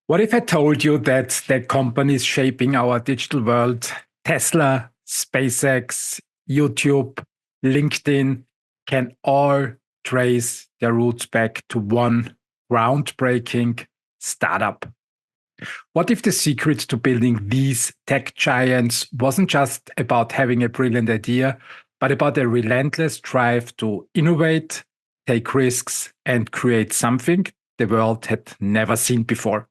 What if I told you that the companies shaping our digital world, Tesla, SpaceX, YouTube, LinkedIn, can all trace their roots back to one groundbreaking startup? What if the secret to building these tech giants wasn't just about having a brilliant idea, but about a relentless drive to innovate, take risks, and create something the world had never seen before?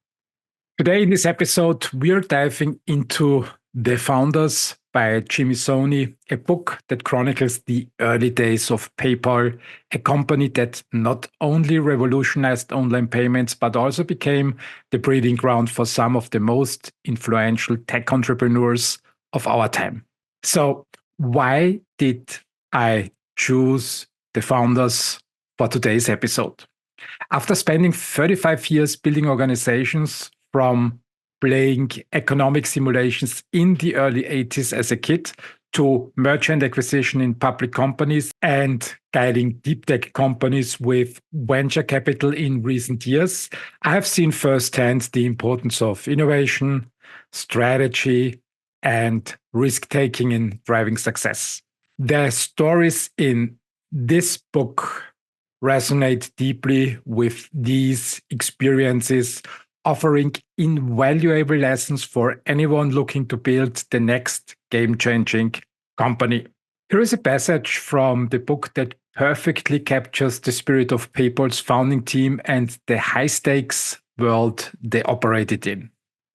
Today, in this episode, we're diving into The Founders by Jimmy Soni, a book that chronicles the early days of PayPal, a company that not only revolutionized online payments, but also became the breeding ground for some of the most influential tech entrepreneurs of our time. So, why did I choose The Founders for today's episode? After spending 35 years building organizations, from playing economic simulations in the early 80s as a kid to merger and acquisition in public companies and guiding deep tech companies with venture capital in recent years, I have seen firsthand the importance of innovation, strategy, and risk taking in driving success. The stories in this book resonate deeply with these experiences, offering invaluable lessons for anyone looking to build the next game-changing company. Here is a passage from the book that perfectly captures the spirit of PayPal's founding team and the high-stakes world they operated in.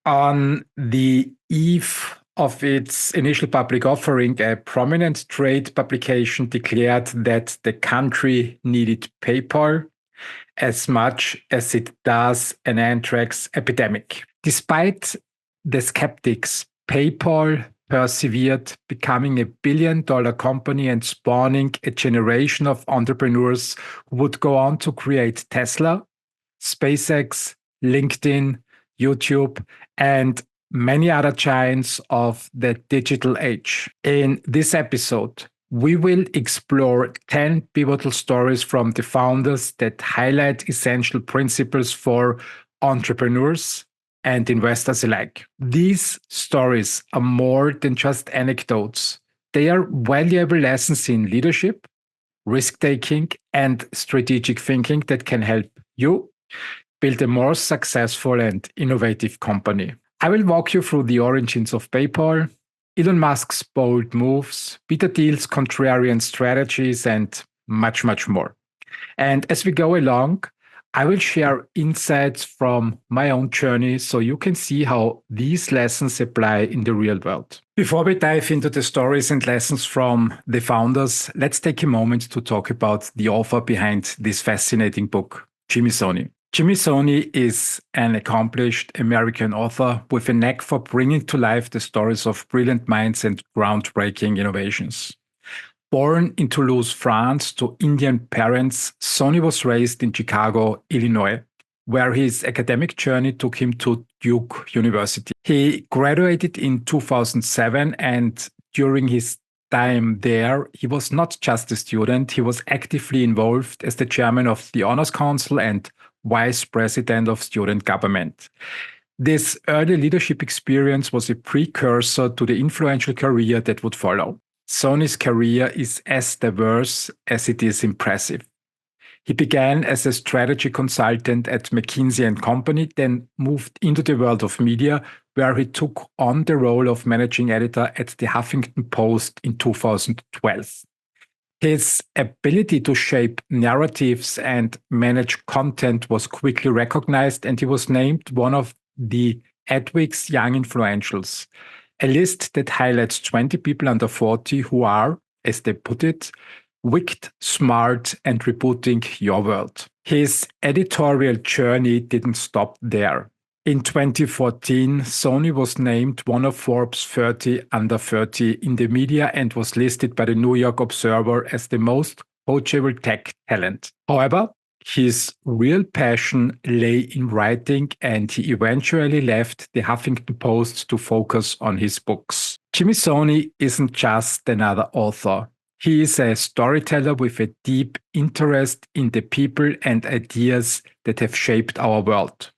On the eve of its initial public offering, a prominent trade publication declared that the country needed PayPal as much as it does an anthrax epidemic. Despite the skeptics, PayPal persevered, becoming a billion-dollar company and spawning a generation of entrepreneurs who would go on to create Tesla, SpaceX, LinkedIn, YouTube, and many other giants of the digital age. In this episode, we will explore 10 pivotal stories from the founders that highlight essential principles for entrepreneurs and investors alike. These stories are more than just anecdotes. They are valuable lessons in leadership, risk-taking, and strategic thinking that can help you build a more successful and innovative company. I will walk you through the origins of PayPal, Elon Musk's bold moves, Peter Thiel's contrarian strategies, and much, much more. And as we go along, I will share insights from my own journey so you can see how these lessons apply in the real world. Before we dive into the stories and lessons from the founders, let's take a moment to talk about the author behind this fascinating book, Jimmy Soni. Jimmy Soni is an accomplished American author with a knack for bringing to life the stories of brilliant minds and groundbreaking innovations. Born in Toulouse, France, to Indian parents, Soni was raised in Chicago, Illinois, where his academic journey took him to Duke University. He graduated in 2007, and during his time there, he was not just a student, he was actively involved as the chairman of the Honors Council and vice president of student government. This early leadership experience was a precursor to the influential career that would follow. Soni's career is as diverse as it is impressive. He began as a strategy consultant at McKinsey & Company, then moved into the world of media, where he took on the role of managing editor at the Huffington Post in 2012. His ability to shape narratives and manage content was quickly recognized, and he was named one of the Edwig's Young Influentials, a list that highlights 20 people under 40 who are, as they put it, wicked, smart, and rebooting your world. His editorial journey didn't stop there. In 2014, Soni was named one of Forbes 30 under 30 in the media and was listed by the New York Observer as the most coachable tech talent. However, his real passion lay in writing, and he eventually left the Huffington Post to focus on his books. Jimmy Soni isn't just another author. He is a storyteller with a deep interest in the people and ideas that have shaped our world.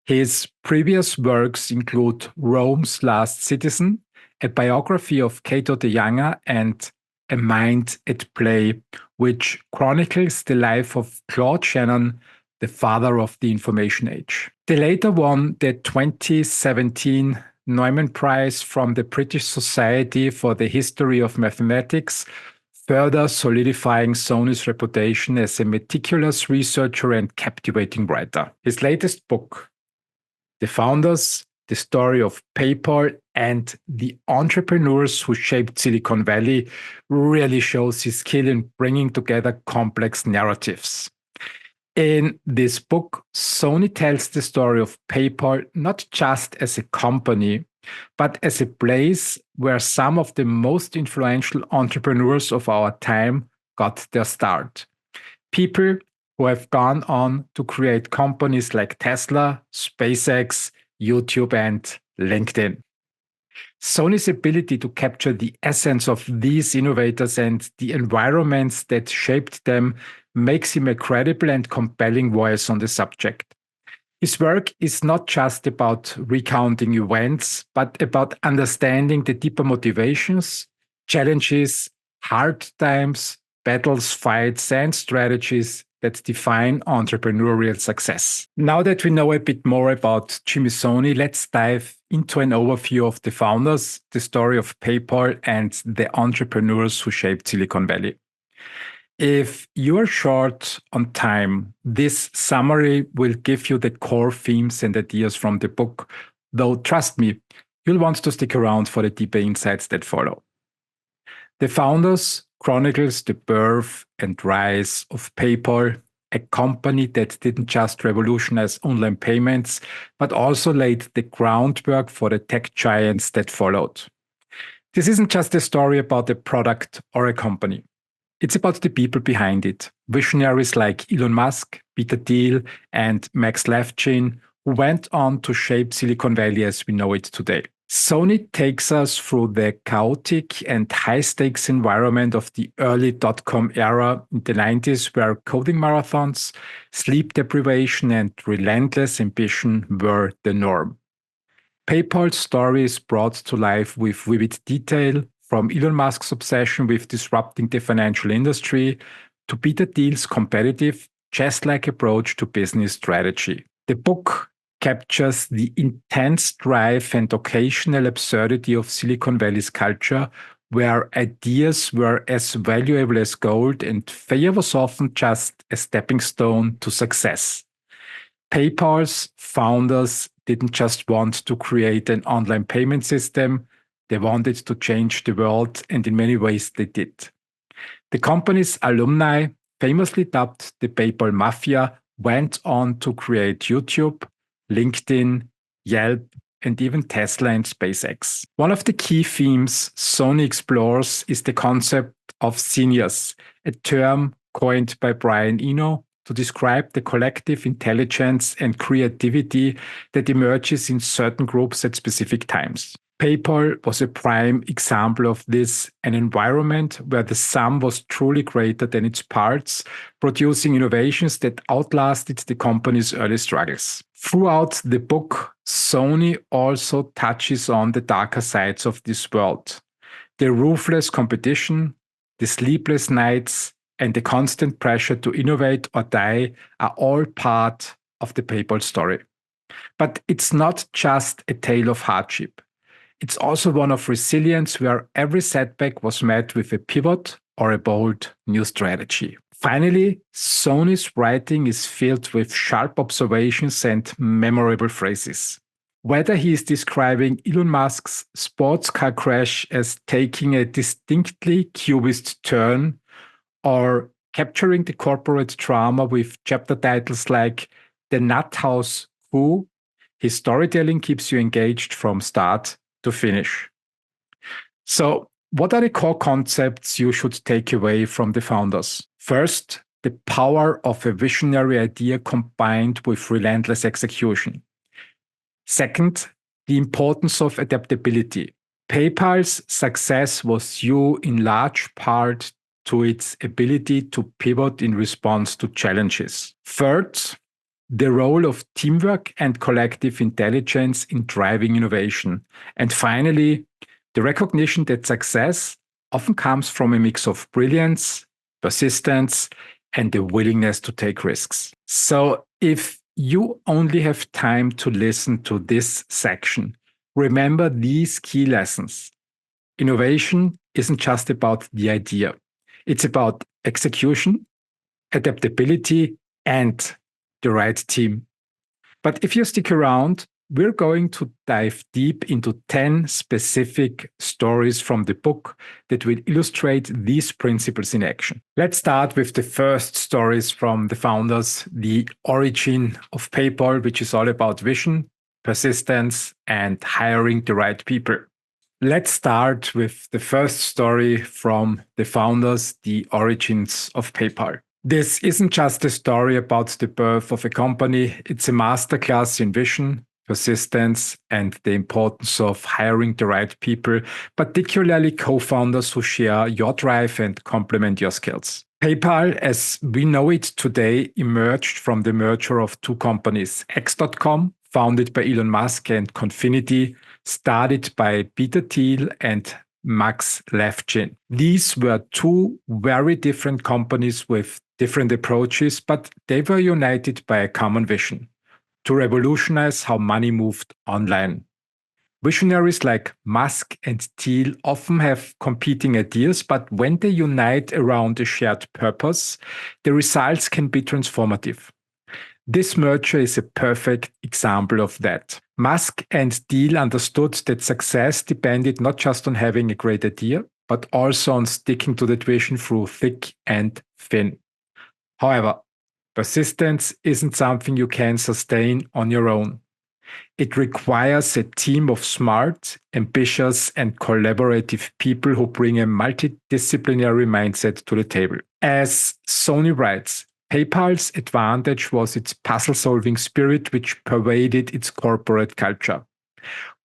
His previous works include Rome's Last Citizen, a biography of Cato the Younger, and A Mind at Play, which chronicles the life of Claude Shannon, the father of the information age. They later won the 2017 Neumann Prize from the British Society for the History of Mathematics, further solidifying Soni's reputation as a meticulous researcher and captivating writer. His latest book, The Founders, The Story of PayPal, and the Entrepreneurs Who Shaped Silicon Valley, really shows his skill in bringing together complex narratives. In this book, Soni tells the story of PayPal not just as a company, but as a place where some of the most influential entrepreneurs of our time got their start. People who have gone on to create companies like Tesla, SpaceX, YouTube, and LinkedIn. Soni's ability to capture the essence of these innovators and the environments that shaped them makes him a credible and compelling voice on the subject. His work is not just about recounting events, but about understanding the deeper motivations, challenges, hard times, battles, fights, and strategies that define entrepreneurial success. Now that we know a bit more about Jimmy Soni, let's dive into an overview of the founders, the story of PayPal, and the entrepreneurs who shaped Silicon Valley. If you are short on time, this summary will give you the core themes and ideas from the book, though trust me, you'll want to stick around for the deeper insights that follow. The Founders chronicles the birth and rise of PayPal, a company that didn't just revolutionize online payments, but also laid the groundwork for the tech giants that followed. This isn't just a story about a product or a company. It's about the people behind it, visionaries like Elon Musk, Peter Thiel, and Max Levchin, who went on to shape Silicon Valley as we know it today. Soni takes us through the chaotic and high-stakes environment of the early dot-com era in the 90s, where coding marathons, sleep deprivation, and relentless ambition were the norm. PayPal's story is brought to life with vivid detail, from Elon Musk's obsession with disrupting the financial industry to Peter Thiel's competitive, chess-like approach to business strategy. The book captures the intense drive and occasional absurdity of Silicon Valley's culture, where ideas were as valuable as gold and failure was often just a stepping stone to success. PayPal's founders didn't just want to create an online payment system, they wanted to change the world, and in many ways they did. The company's alumni, famously dubbed the PayPal Mafia, went on to create YouTube, LinkedIn, Yelp, and even Tesla and SpaceX. One of the key themes Soni explores is the concept of seniors, a term coined by Brian Eno to describe the collective intelligence and creativity that emerges in certain groups at specific times. PayPal was a prime example of this, an environment where the sum was truly greater than its parts, producing innovations that outlasted the company's early struggles. Throughout the book, Soni also touches on the darker sides of this world. The ruthless competition, the sleepless nights, and the constant pressure to innovate or die are all part of the PayPal story. But it's not just a tale of hardship. It's also one of resilience, where every setback was met with a pivot or a bold new strategy. Finally, Soni's writing is filled with sharp observations and memorable phrases. Whether he is describing Elon Musk's sports car crash as taking a distinctly cubist turn, or capturing the corporate drama with chapter titles like The Nut House Coup, his storytelling keeps you engaged from start to finish. So, what are the core concepts you should take away from the founders? First, the power of a visionary idea combined with relentless execution. Second, the importance of adaptability. PayPal's success was due in large part to its ability to pivot in response to challenges. Third, the role of teamwork and collective intelligence in driving innovation. And finally, the recognition that success often comes from a mix of brilliance, persistence, and the willingness to take risks. So if you only have time to listen to this section, remember these key lessons. Innovation isn't just about the idea. It's about execution, adaptability, and the right team. But if you stick around, we're going to dive deep into 10 specific stories from the book that will illustrate these principles in action. Let's start with the first stories from the founders, the origin of PayPal, which is all about vision, persistence, and hiring the right people. Let's start with the first story from the founders, the origins of PayPal. This isn't just a story about the birth of a company, it's a masterclass in vision, persistence, and the importance of hiring the right people, particularly co-founders who share your drive and complement your skills. PayPal, as we know it today, emerged from the merger of two companies, X.com, founded by Elon Musk, and Confinity, started by Peter Thiel and Max Levchin. These were two very different companies with different approaches, but they were united by a common vision: to revolutionize how money moved online. Visionaries like Musk and Thiel often have competing ideas, but when they unite around a shared purpose, the results can be transformative. This merger is a perfect example of that. Musk and Thiel understood that success depended not just on having a great idea, but also on sticking to that vision through thick and thin. However, persistence isn't something you can sustain on your own. It requires a team of smart, ambitious, and collaborative people who bring a multidisciplinary mindset to the table. As Soni writes, PayPal's advantage was its puzzle-solving spirit, which pervaded its corporate culture.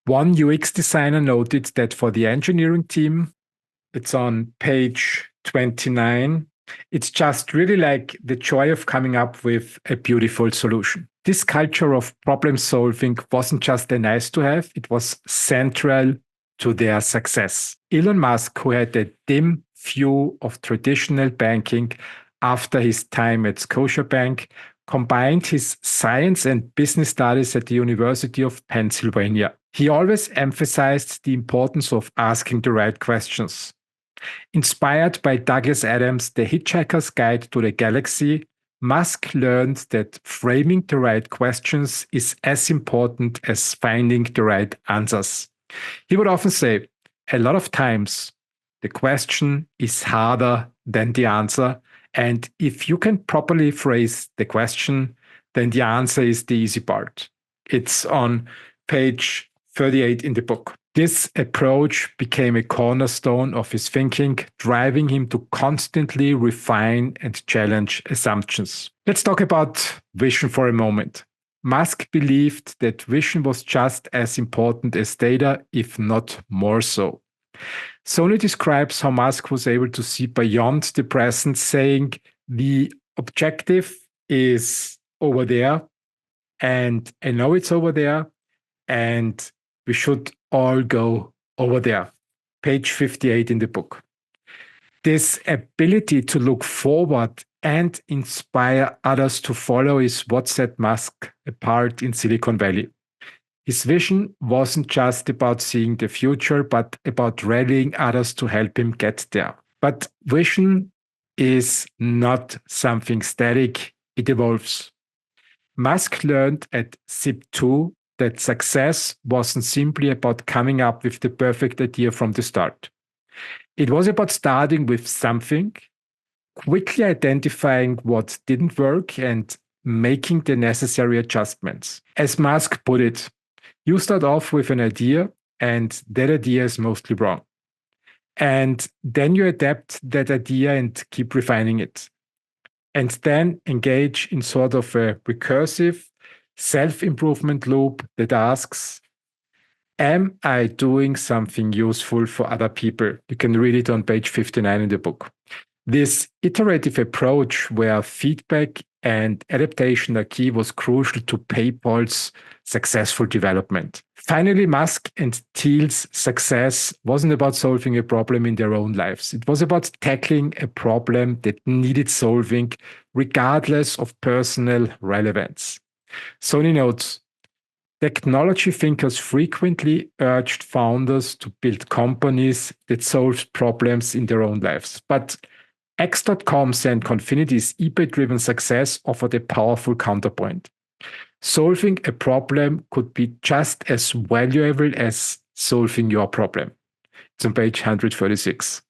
One UX designer noted that for the engineering team, it's on page 29, it's just really like the joy of coming up with a beautiful solution. This culture of problem solving wasn't just a nice to have, it was central to their success. Elon Musk, who had a dim view of traditional banking after his time at Scotiabank, combined his science and business studies at the University of Pennsylvania. He always emphasized the importance of asking the right questions. Inspired by Douglas Adams' The Hitchhiker's Guide to the Galaxy, Musk learned that framing the right questions is as important as finding the right answers. He would often say, a lot of times, the question is harder than the answer, and if you can properly phrase the question, then the answer is the easy part. It's on page 38 in the book. This approach became a cornerstone of his thinking, driving him to constantly refine and challenge assumptions. Let's talk about vision for a moment. Musk believed that vision was just as important as data, if not more so. Soni describes how Musk was able to see beyond the present, saying the objective is over there, and I know it's over there, and we should all go over there. Page 58 in the book. This ability to look forward and inspire others to follow is what set Musk apart in Silicon Valley. His vision wasn't just about seeing the future, but about rallying others to help him get there. But vision is not something static, it evolves. Musk learned at SIP2 that success wasn't simply about coming up with the perfect idea from the start. It was about starting with something, quickly identifying what didn't work, and making the necessary adjustments. As Musk put it, you start off with an idea, and that idea is mostly wrong. And then you adapt that idea and keep refining it. And then engage in sort of a recursive self-improvement loop that asks, am I doing something useful for other people? You can read it on page 59 in the book. This iterative approach where feedback and adaptation are key was crucial to PayPal's successful development. Finally, Musk and Thiel's success wasn't about solving a problem in their own lives. It was about tackling a problem that needed solving regardless of personal relevance. Soni notes, technology thinkers frequently urged founders to build companies that solved problems in their own lives. But X.com's and Confinity's eBay-driven success offered a powerful counterpoint. Solving a problem could be just as valuable as solving your problem. It's on page 136.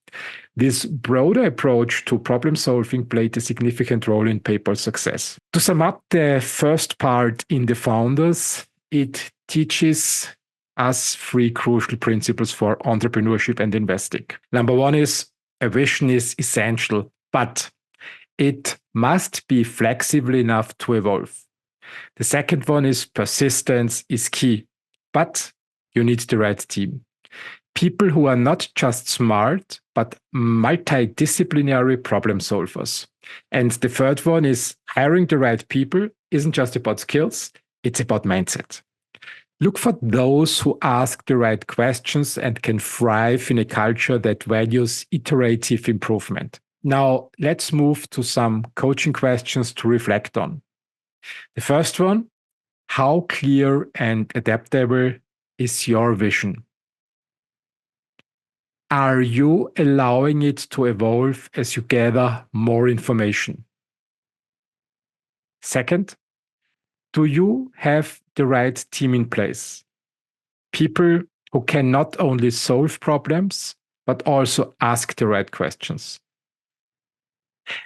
This broader approach to problem solving played a significant role in PayPal's success. To sum up the first part in the founders, it teaches us three crucial principles for entrepreneurship and investing. Number one is a vision is essential, but it must be flexible enough to evolve. The second one is persistence is key, but you need the right team. People who are not just smart, but multidisciplinary problem solvers. And the third one is hiring the right people isn't just about skills, it's about mindset. Look for those who ask the right questions and can thrive in a culture that values iterative improvement. Now, let's move to some coaching questions to reflect on. The first one, how clear and adaptable is your vision? Are you allowing it to evolve as you gather more information? Second, do you have the right team in place? People who can not only solve problems, but also ask the right questions.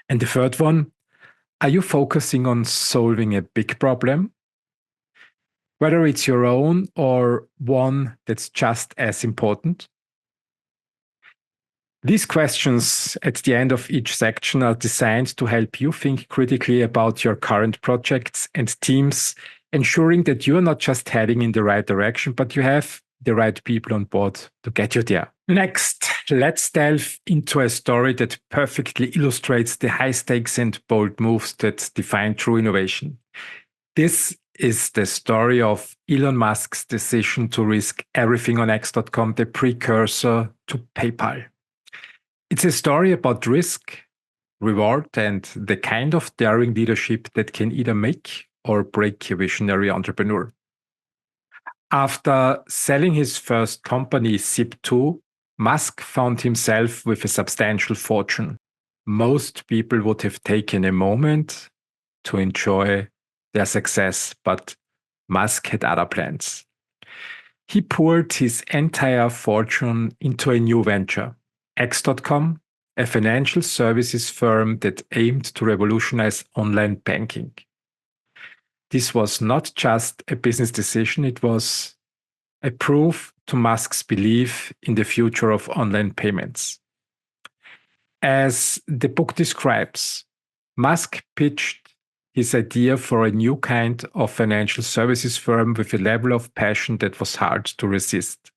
And the third one, are you focusing on solving a big problem? Whether it's your own or one that's just as important? These questions at the end of each section are designed to help you think critically about your current projects and teams, ensuring that you are not just heading in the right direction, but you have the right people on board to get you there. Next, let's delve into a story that perfectly illustrates the high stakes and bold moves that define true innovation. This is the story of Elon Musk's decision to risk everything on X.com, the precursor to PayPal. It's a story about risk, reward, and the kind of daring leadership that can either make or break a visionary entrepreneur. After selling his first company, Zip2, Musk found himself with a substantial fortune. Most people would have taken a moment to enjoy their success, but Musk had other plans. He poured his entire fortune into a new venture, X.com, a financial services firm that aimed to revolutionize online banking. This was not just a business decision, it was a proof to Musk's belief in the future of online payments. As the book describes, Musk pitched his idea for a new kind of financial services firm with a level of passion that was hard to resist.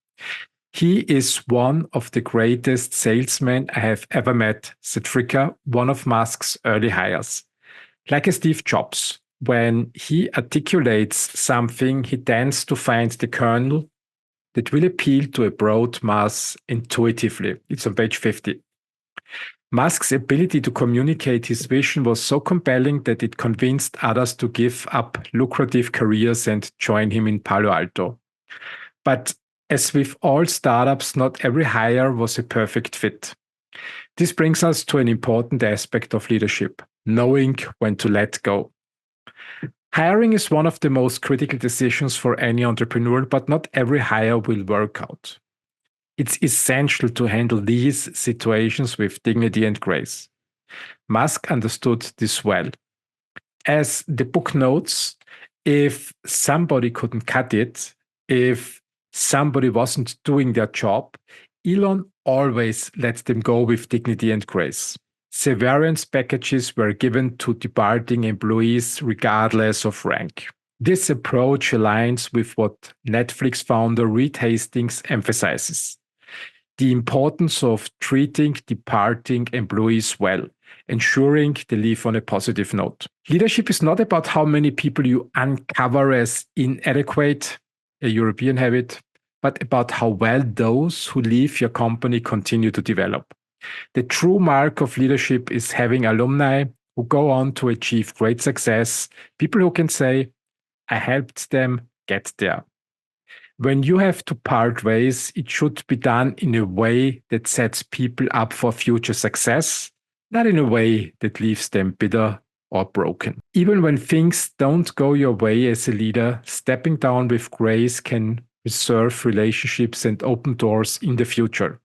He is one of the greatest salesmen I have ever met, said Fricker, one of Musk's early hires. Like a Steve Jobs, when he articulates something, he tends to find the kernel that will appeal to a broad mass intuitively. It's on page 50. Musk's ability to communicate his vision was so compelling that it convinced others to give up lucrative careers and join him in Palo Alto. But as with all startups, not every hire was a perfect fit. This brings us to an important aspect of leadership, knowing when to let go. Hiring is one of the most critical decisions for any entrepreneur, but not every hire will work out. It's essential to handle these situations with dignity and grace. Musk understood this well. As the book notes, if somebody couldn't cut it, if somebody wasn't doing their job, Elon always let them go with dignity and grace. Severance packages were given to departing employees regardless of rank. This approach aligns with what Netflix founder Reed Hastings emphasizes. the importance of treating departing employees well, ensuring they leave on a positive note. Leadership is not about how many people you uncover as inadequate, a European habit, but about how well those who leave your company continue to develop. The true mark of leadership is having alumni who go on to achieve great success, people who can say, I helped them get there. When you have to part ways, it should be done in a way that sets people up for future success, not in a way that leaves them bitter or broken. Even when things don't go your way as a leader, stepping down with grace can preserve relationships and open doors in the future.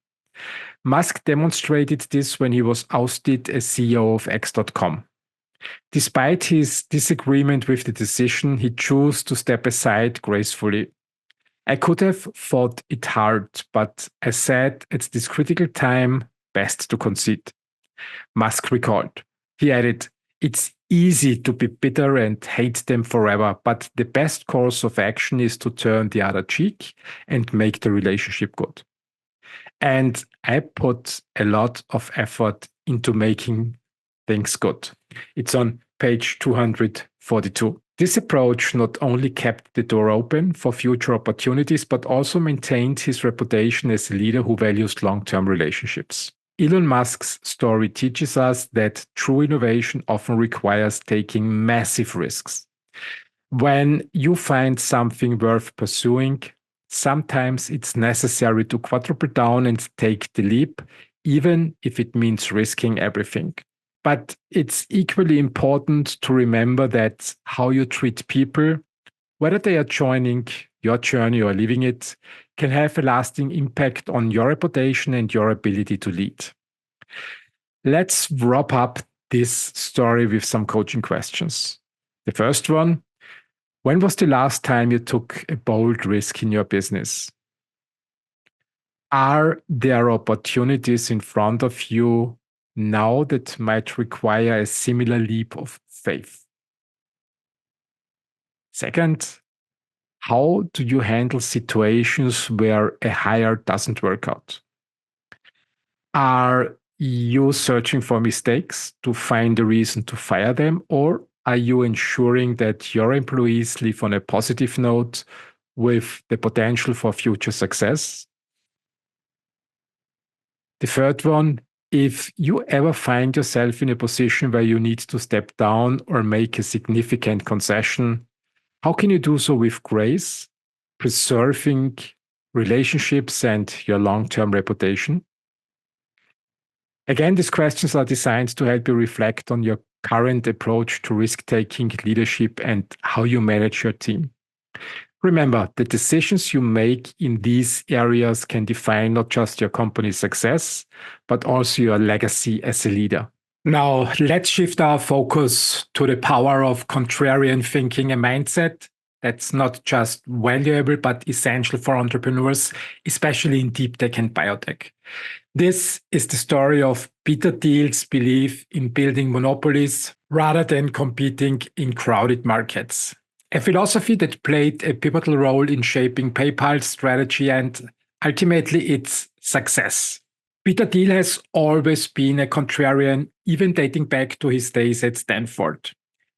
Musk demonstrated this when he was ousted as CEO of X.com. Despite his disagreement with the decision, he chose to step aside gracefully. I could have fought it hard, but I said at this critical time, best to concede. Musk recalled. He added, it's easy to be bitter and hate them forever, but the best course of action is to turn the other cheek and make the relationship good. And I put a lot of effort into making things good. It's on page 242. This approach not only kept the door open for future opportunities, but also maintained his reputation as a leader who values long-term relationships. Elon Musk's story teaches us that true innovation often requires taking massive risks. When you find something worth pursuing, sometimes it's necessary to quadruple down and take the leap, even if it means risking everything. But it's equally important to remember that how you treat people, whether they are joining your journey or leaving it, can have a lasting impact on your reputation and your ability to lead. Let's wrap up this story with some coaching questions. The first one, when was the last time you took a bold risk in your business? Are there opportunities in front of you now that might require a similar leap of faith? Second, how do you handle situations where a hire doesn't work out? Are you searching for mistakes to find a reason to fire them, or are you ensuring that your employees live on a positive note with the potential for future success? The third one, if you ever find yourself in a position where you need to step down or make a significant concession, how can you do so with grace, preserving relationships and your long-term reputation? Again, these questions are designed to help you reflect on your current approach to risk-taking, leadership, and how you manage your team. Remember, the decisions you make in these areas can define not just your company's success, but also your legacy as a leader. Now, let's shift our focus to the power of contrarian thinking and mindset. That's not just valuable, but essential for entrepreneurs, especially in deep tech and biotech. This is the story of Peter Thiel's belief in building monopolies rather than competing in crowded markets. A philosophy that played a pivotal role in shaping PayPal's strategy and ultimately its success. Peter Thiel has always been a contrarian, even dating back to his days at Stanford.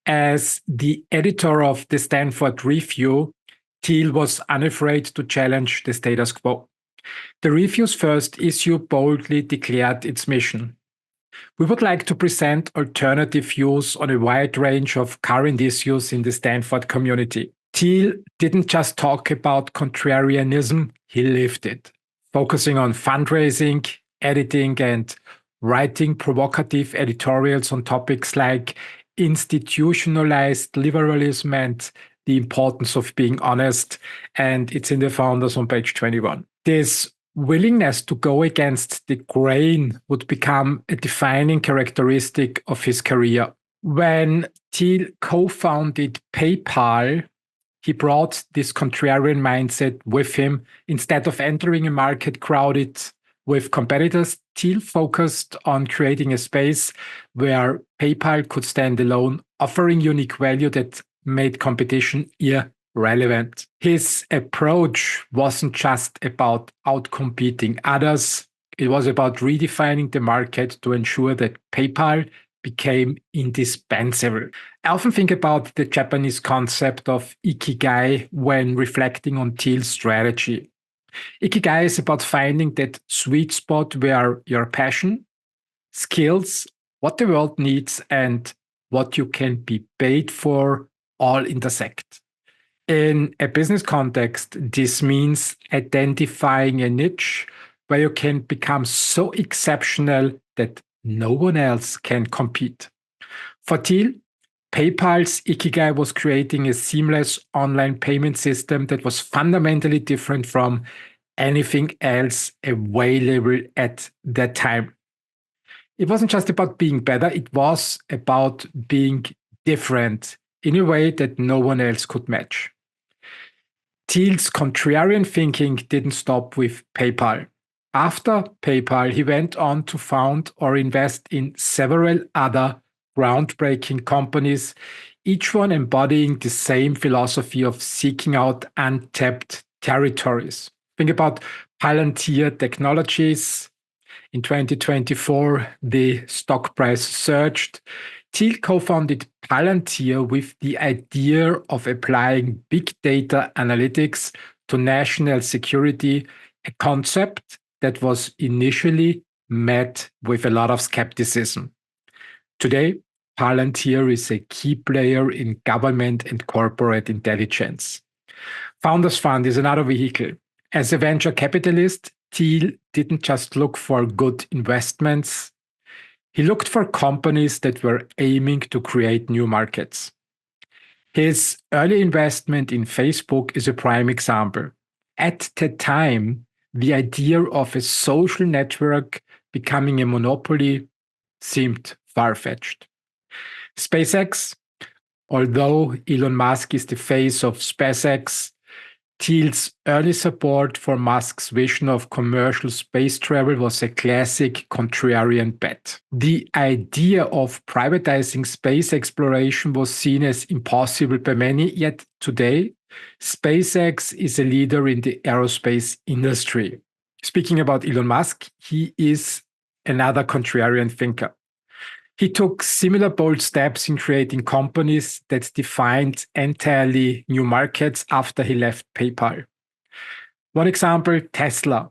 As the editor of the Stanford Review, Thiel was unafraid to challenge the status quo. The review's first issue boldly declared its mission. We would like to present alternative views on a wide range of current issues in the Stanford community. Thiel didn't just talk about contrarianism, he lived it, focusing on fundraising, editing, and writing provocative editorials on topics like institutionalized liberalism and the importance of being honest, and it's in the Founders on page 21. This willingness to go against the grain would become a defining characteristic of his career. When Thiel co-founded PayPal, he brought this contrarian mindset with him. Instead of entering a market crowded with competitors, Thiel focused on creating a space where PayPal could stand alone, offering unique value that made competition irrelevant. relevant. His approach wasn't just about outcompeting others, it was about redefining the market to ensure that PayPal became indispensable. I often think about the Japanese concept of ikigai when reflecting on Thiel's strategy. Ikigai is about finding that sweet spot where your passion, skills, what the world needs, and what you can be paid for all intersect. In a business context, this means identifying a niche where you can become so exceptional that no one else can compete. For Thiel, PayPal's Ikigai was creating a seamless online payment system that was fundamentally different from anything else available at that time. It wasn't just about being better, it was about being different in a way that no one else could match. Thiel's contrarian thinking didn't stop with PayPal. After PayPal, he went on to found or invest in several other groundbreaking companies, each one embodying the same philosophy of seeking out untapped territories. Think about Palantir Technologies. In 2024, the stock price surged. Thiel co-founded Palantir with the idea of applying big data analytics to national security, a concept that was initially met with a lot of skepticism. Today, Palantir is a key player in government and corporate intelligence. Founders Fund is another vehicle. As a venture capitalist, Thiel didn't just look for good investments. He looked for companies that were aiming to create new markets. His early investment in Facebook is a prime example. At the time, the idea of a social network becoming a monopoly seemed far-fetched. SpaceX, although Elon Musk is the face of SpaceX, Thiel's early support for Musk's vision of commercial space travel was a classic contrarian bet. The idea of privatizing space exploration was seen as impossible by many, yet today, SpaceX is a leader in the aerospace industry. Speaking about Elon Musk, he is another contrarian thinker. He took similar bold steps in creating companies that defined entirely new markets after he left PayPal. One example, Tesla.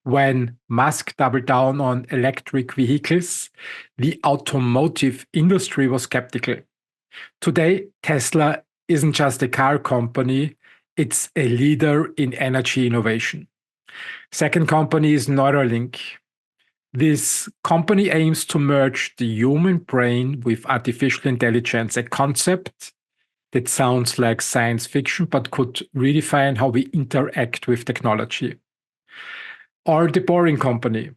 When Musk doubled down on electric vehicles, the automotive industry was skeptical. Today, Tesla isn't just a car company, it's a leader in energy innovation. Second company is Neuralink. This company aims to merge the human brain with artificial intelligence, a concept that sounds like science fiction but could redefine how we interact with technology. Or the Boring Company.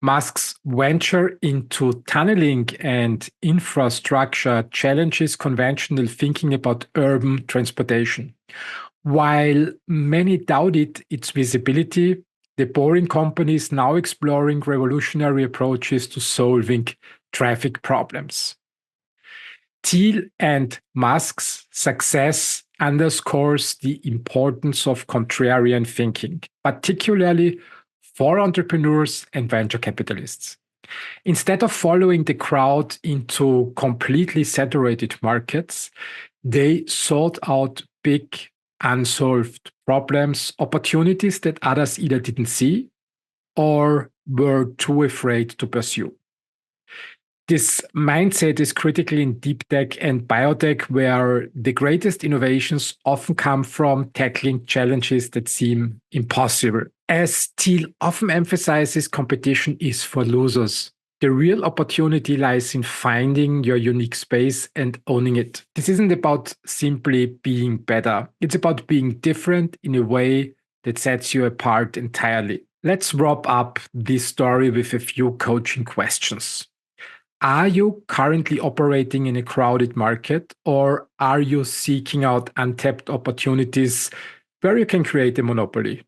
Musk's venture into tunneling and infrastructure challenges conventional thinking about urban transportation. While many doubted its visibility, the Boring Company is now exploring revolutionary approaches to solving traffic problems. Thiel and Musk's success underscores the importance of contrarian thinking, particularly for entrepreneurs and venture capitalists. Instead of following the crowd into completely saturated markets, they sought out big, unsolved problems, opportunities that others either didn't see or were too afraid to pursue. This mindset is critical in deep tech and biotech, where the greatest innovations often come from tackling challenges that seem impossible. As Thiel often emphasizes, competition is for losers. The real opportunity lies in finding your unique space and owning it. This isn't about simply being better. It's about being different in a way that sets you apart entirely. Let's wrap up this story with a few coaching questions. Are you currently operating in a crowded market, or are you seeking out untapped opportunities where you can create a monopoly?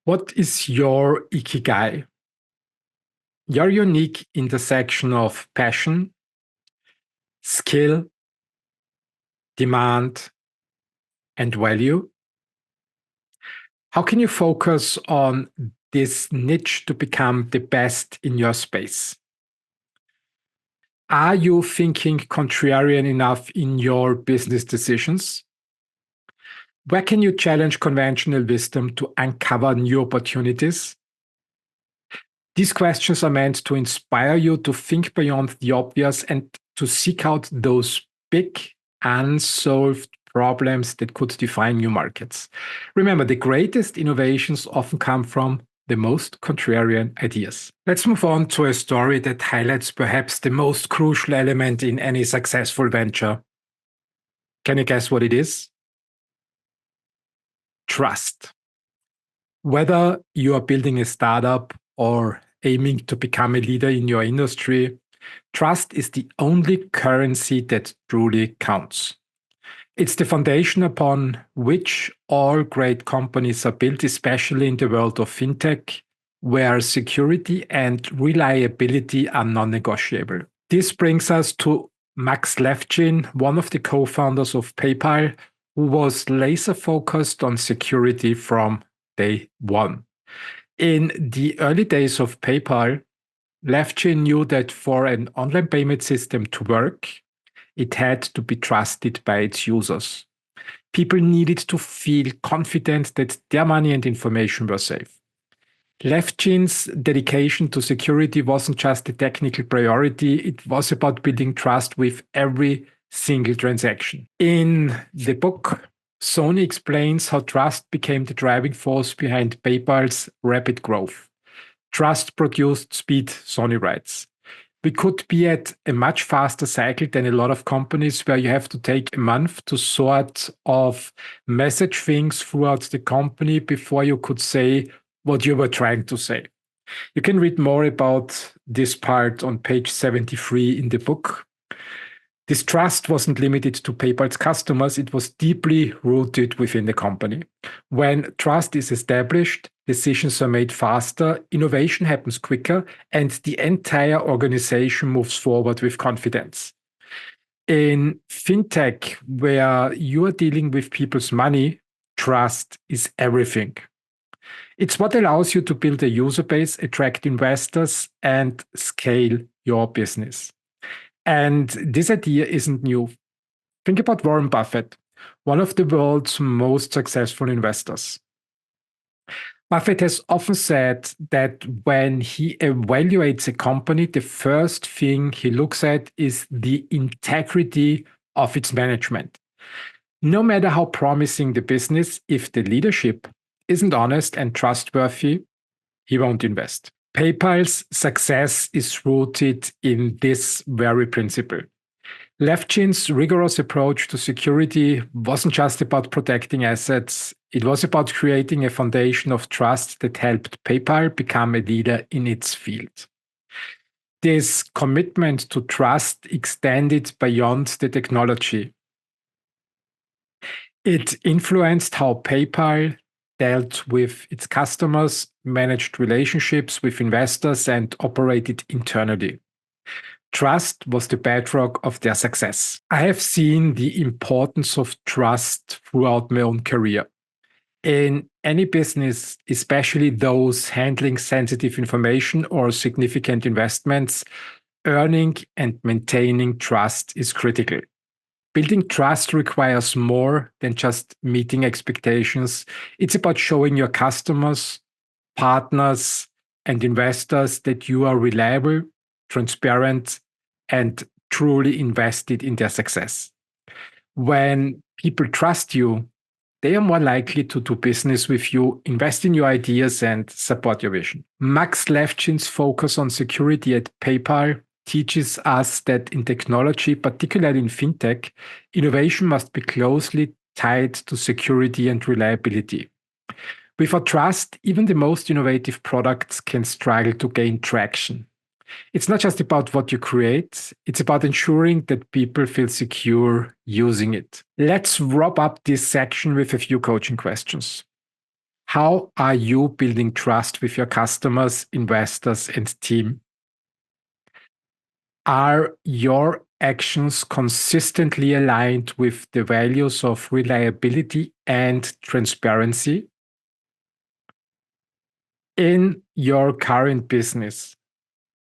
What is your ikigai? Your unique intersection of passion, skill, demand, and value? How can you focus on this niche to become the best in your space? Are you thinking contrarian enough in your business decisions? Where can you challenge conventional wisdom to uncover new opportunities? These questions are meant to inspire you to think beyond the obvious and to seek out those big, unsolved problems that could define new markets. Remember, the greatest innovations often come from the most contrarian ideas. Let's move on to a story that highlights perhaps the most crucial element in any successful venture. Can you guess what it is? Trust. Whether you are building a startup or aiming to become a leader in your industry, trust is the only currency that truly counts. It's the foundation upon which all great companies are built, especially in the world of fintech, where security and reliability are non-negotiable. This brings us to Max Levchin, one of the co-founders of PayPal, who was laser-focused on security from day one. In the early days of PayPal, Levchin knew that for an online payment system to work, it had to be trusted by its users. People needed to feel confident that their money and information were safe. Levchin's dedication to security wasn't just a technical priority, it was about building trust with every single transaction. In the book, Soni explains how trust became the driving force behind PayPal's rapid growth. Trust produced speed, Soni writes. We could be at a much faster cycle than a lot of companies where you have to take a month to sort of message things throughout the company before you could say what you were trying to say. You can read more about this part on page 73 in the book. This trust wasn't limited to PayPal's customers, it was deeply rooted within the company. When trust is established, decisions are made faster, innovation happens quicker, and the entire organization moves forward with confidence. In fintech, where you are dealing with people's money, trust is everything. It's what allows you to build a user base, attract investors, and scale your business. And this idea isn't new. Think about Warren Buffett, one of the world's most successful investors. Buffett has often said that when he evaluates a company, the first thing he looks at is the integrity of its management. No matter how promising the business, if the leadership isn't honest and trustworthy, he won't invest. PayPal's success is rooted in this very principle. Levchin's rigorous approach to security wasn't just about protecting assets, it was about creating a foundation of trust that helped PayPal become a leader in its field. This commitment to trust extended beyond the technology. It influenced how PayPal dealt with its customers, managed relationships with investors, and operated internally. Trust was the bedrock of their success. I have seen the importance of trust throughout my own career. In any business, especially those handling sensitive information or significant investments, earning and maintaining trust is critical. Building trust requires more than just meeting expectations. It's about showing your customers, partners, and investors that you are reliable, transparent, and truly invested in their success. When people trust you, they are more likely to do business with you, invest in your ideas, and support your vision. Max Levchin's focus on security at PayPal teaches us that in technology, particularly in fintech, innovation must be closely tied to security and reliability. Without trust, even the most innovative products can struggle to gain traction. It's not just about what you create, it's about ensuring that people feel secure using it. Let's wrap up this section with a few coaching questions. How are you building trust with your customers, investors, and team? Are your actions consistently aligned with the values of reliability and transparency? In your current business,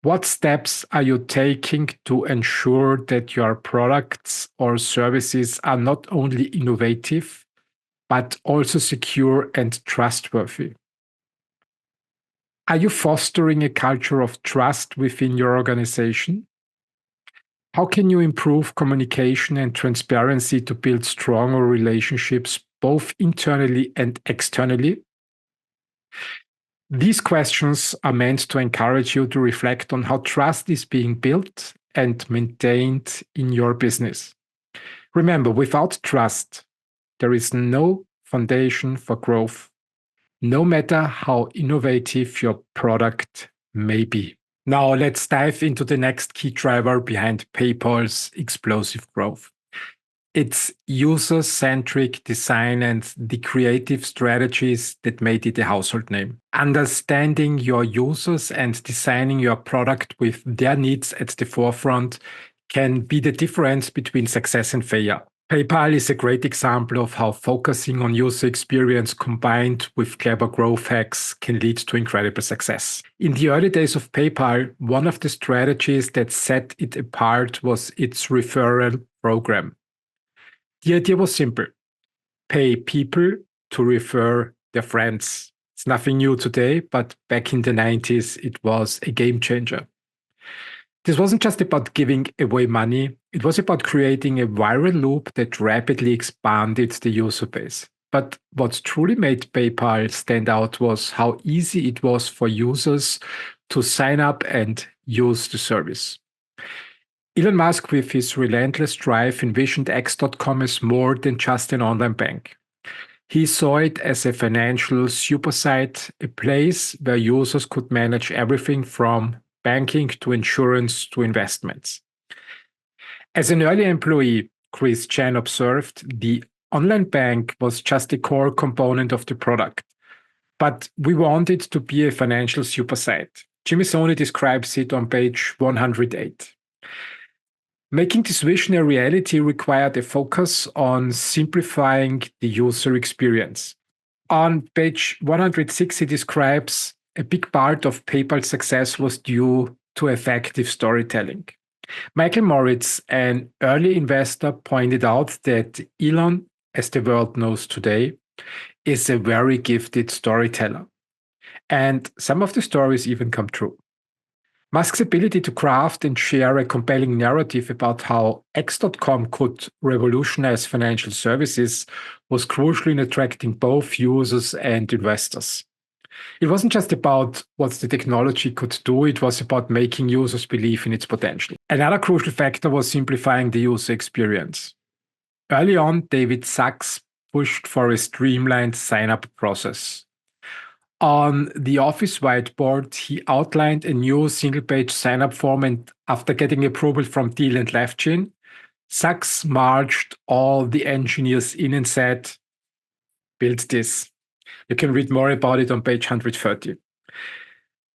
what steps are you taking to ensure that your products or services are not only innovative, but also secure and trustworthy? Are you fostering a culture of trust within your organization? How can you improve communication and transparency to build stronger relationships both internally and externally? These questions are meant to encourage you to reflect on how trust is being built and maintained in your business. Remember, without trust, there is no foundation for growth, no matter how innovative your product may be. Now, let's dive into the next key driver behind PayPal's explosive growth. It's user-centric design and the creative strategies that made it a household name. Understanding your users and designing your product with their needs at the forefront can be the difference between success and failure. PayPal is a great example of how focusing on user experience combined with clever growth hacks can lead to incredible success. In the early days of PayPal, one of the strategies that set it apart was its referral program. The idea was simple: pay people to refer their friends. It's nothing new today, but back in the 90s, it was a game changer. This wasn't just about giving away money, it was about creating a viral loop that rapidly expanded the user base. But what truly made PayPal stand out was how easy it was for users to sign up and use the service. Elon Musk, with his relentless drive, envisioned X.com as more than just an online bank. He saw it as a financial supersite, a place where users could manage everything from banking to insurance to investments. As an early employee, Chris Chan observed, the online bank was just a core component of the product. But we wanted to be a financial supersite. Soni describes it on page 108. Making this vision a reality required a focus on simplifying the user experience. On page 106, he describes a big part of PayPal's success was due to effective storytelling. Michael Moritz, an early investor, pointed out that Elon, as the world knows today, is a very gifted storyteller. And some of the stories even come true. Musk's ability to craft and share a compelling narrative about how X.com could revolutionize financial services was crucial in attracting both users and investors. It wasn't just about what the technology could do, it was about making users believe in its potential. Another crucial factor was simplifying the user experience. Early on, David Sachs pushed for a streamlined sign-up process. On the office whiteboard, he outlined a new single-page sign-up form, and after getting approval from Thiel and Levchin, Sachs marched all the engineers in and said, "Build this." You can read more about it on page 130.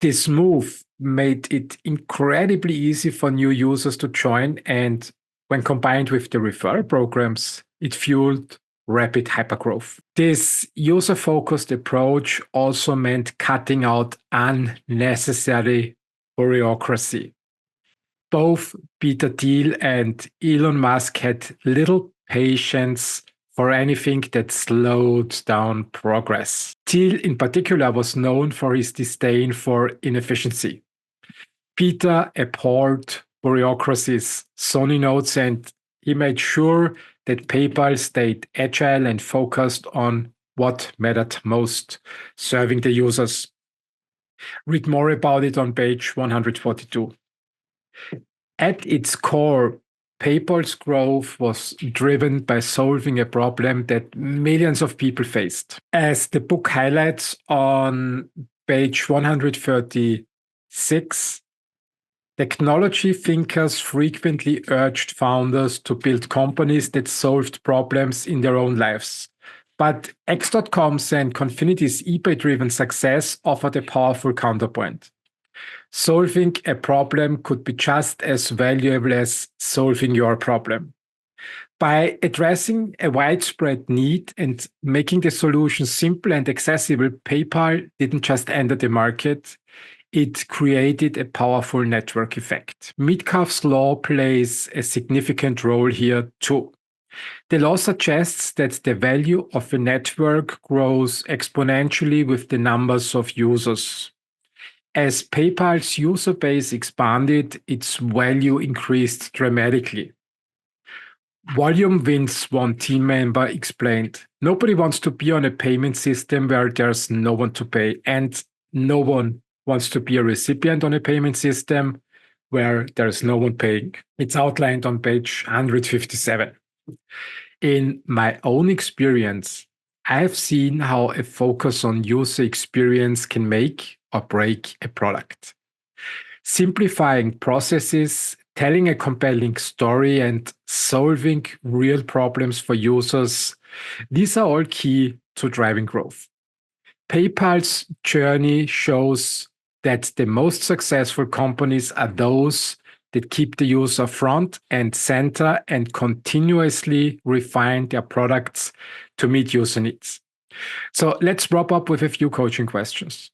This move made it incredibly easy for new users to join, and when combined with the referral programs, it fueled rapid hypergrowth. This user-focused approach also meant cutting out unnecessary bureaucracy. Both Peter Thiel and Elon Musk had little patience for anything that slowed down progress. Thiel, in particular, was known for his disdain for inefficiency. Peter abhorred bureaucracies, Soni notes, and he made sure that PayPal stayed agile and focused on what mattered most, serving the users. Read more about it on page 142. At its core, PayPal's growth was driven by solving a problem that millions of people faced. As the book highlights on page 136, technology thinkers frequently urged founders to build companies that solved problems in their own lives. But X.com's and Confinity's eBay-driven success offered a powerful counterpoint. Solving a problem could be just as valuable as solving your problem. By addressing a widespread need and making the solution simple and accessible, PayPal didn't just enter the market, it created a powerful network effect. Metcalfe's law plays a significant role here too. The law suggests that the value of a network grows exponentially with the numbers of users. As PayPal's user base expanded, its value increased dramatically. Volume wins, one team member explained. Nobody wants to be on a payment system where there's no one to pay, and no one wants to be a recipient on a payment system where there's no one paying. It's outlined on page 157. In my own experience, I have seen how a focus on user experience can make or break a product. Simplifying processes, telling a compelling story, and solving real problems for users, these are all key to driving growth. PayPal's journey shows that the most successful companies are those that keep the user front and center and continuously refine their products to meet user needs. So let's wrap up with a few coaching questions.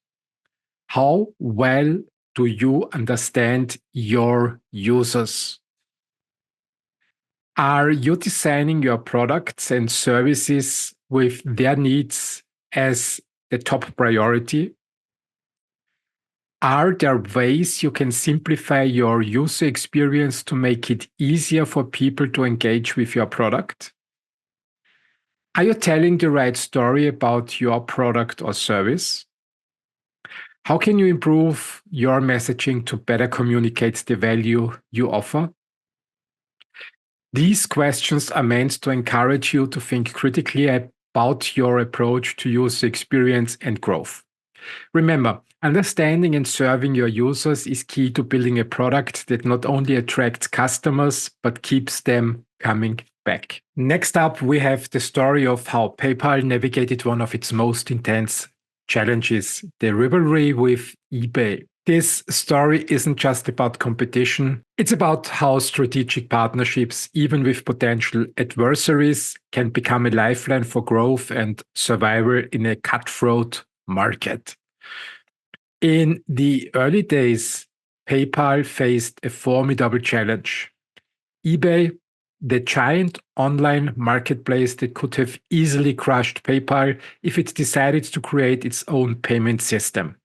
How well do you understand your users? Are you designing your products and services with their needs as the top priority? Are there ways you can simplify your user experience to make it easier for people to engage with your product? Are you telling the right story about your product or service? How can you improve your messaging to better communicate the value you offer? These questions are meant to encourage you to think critically about your approach to user experience and growth. Remember, understanding and serving your users is key to building a product that not only attracts customers, but keeps them coming back. Next up, we have the story of how PayPal navigated one of its most intense challenges, the rivalry with eBay. This story isn't just about competition. It's about how strategic partnerships, even with potential adversaries, can become a lifeline for growth and survival in a cutthroat market. In the early days, PayPal faced a formidable challenge. eBay, the giant online marketplace that could have easily crushed PayPal if it decided to create its own payment system.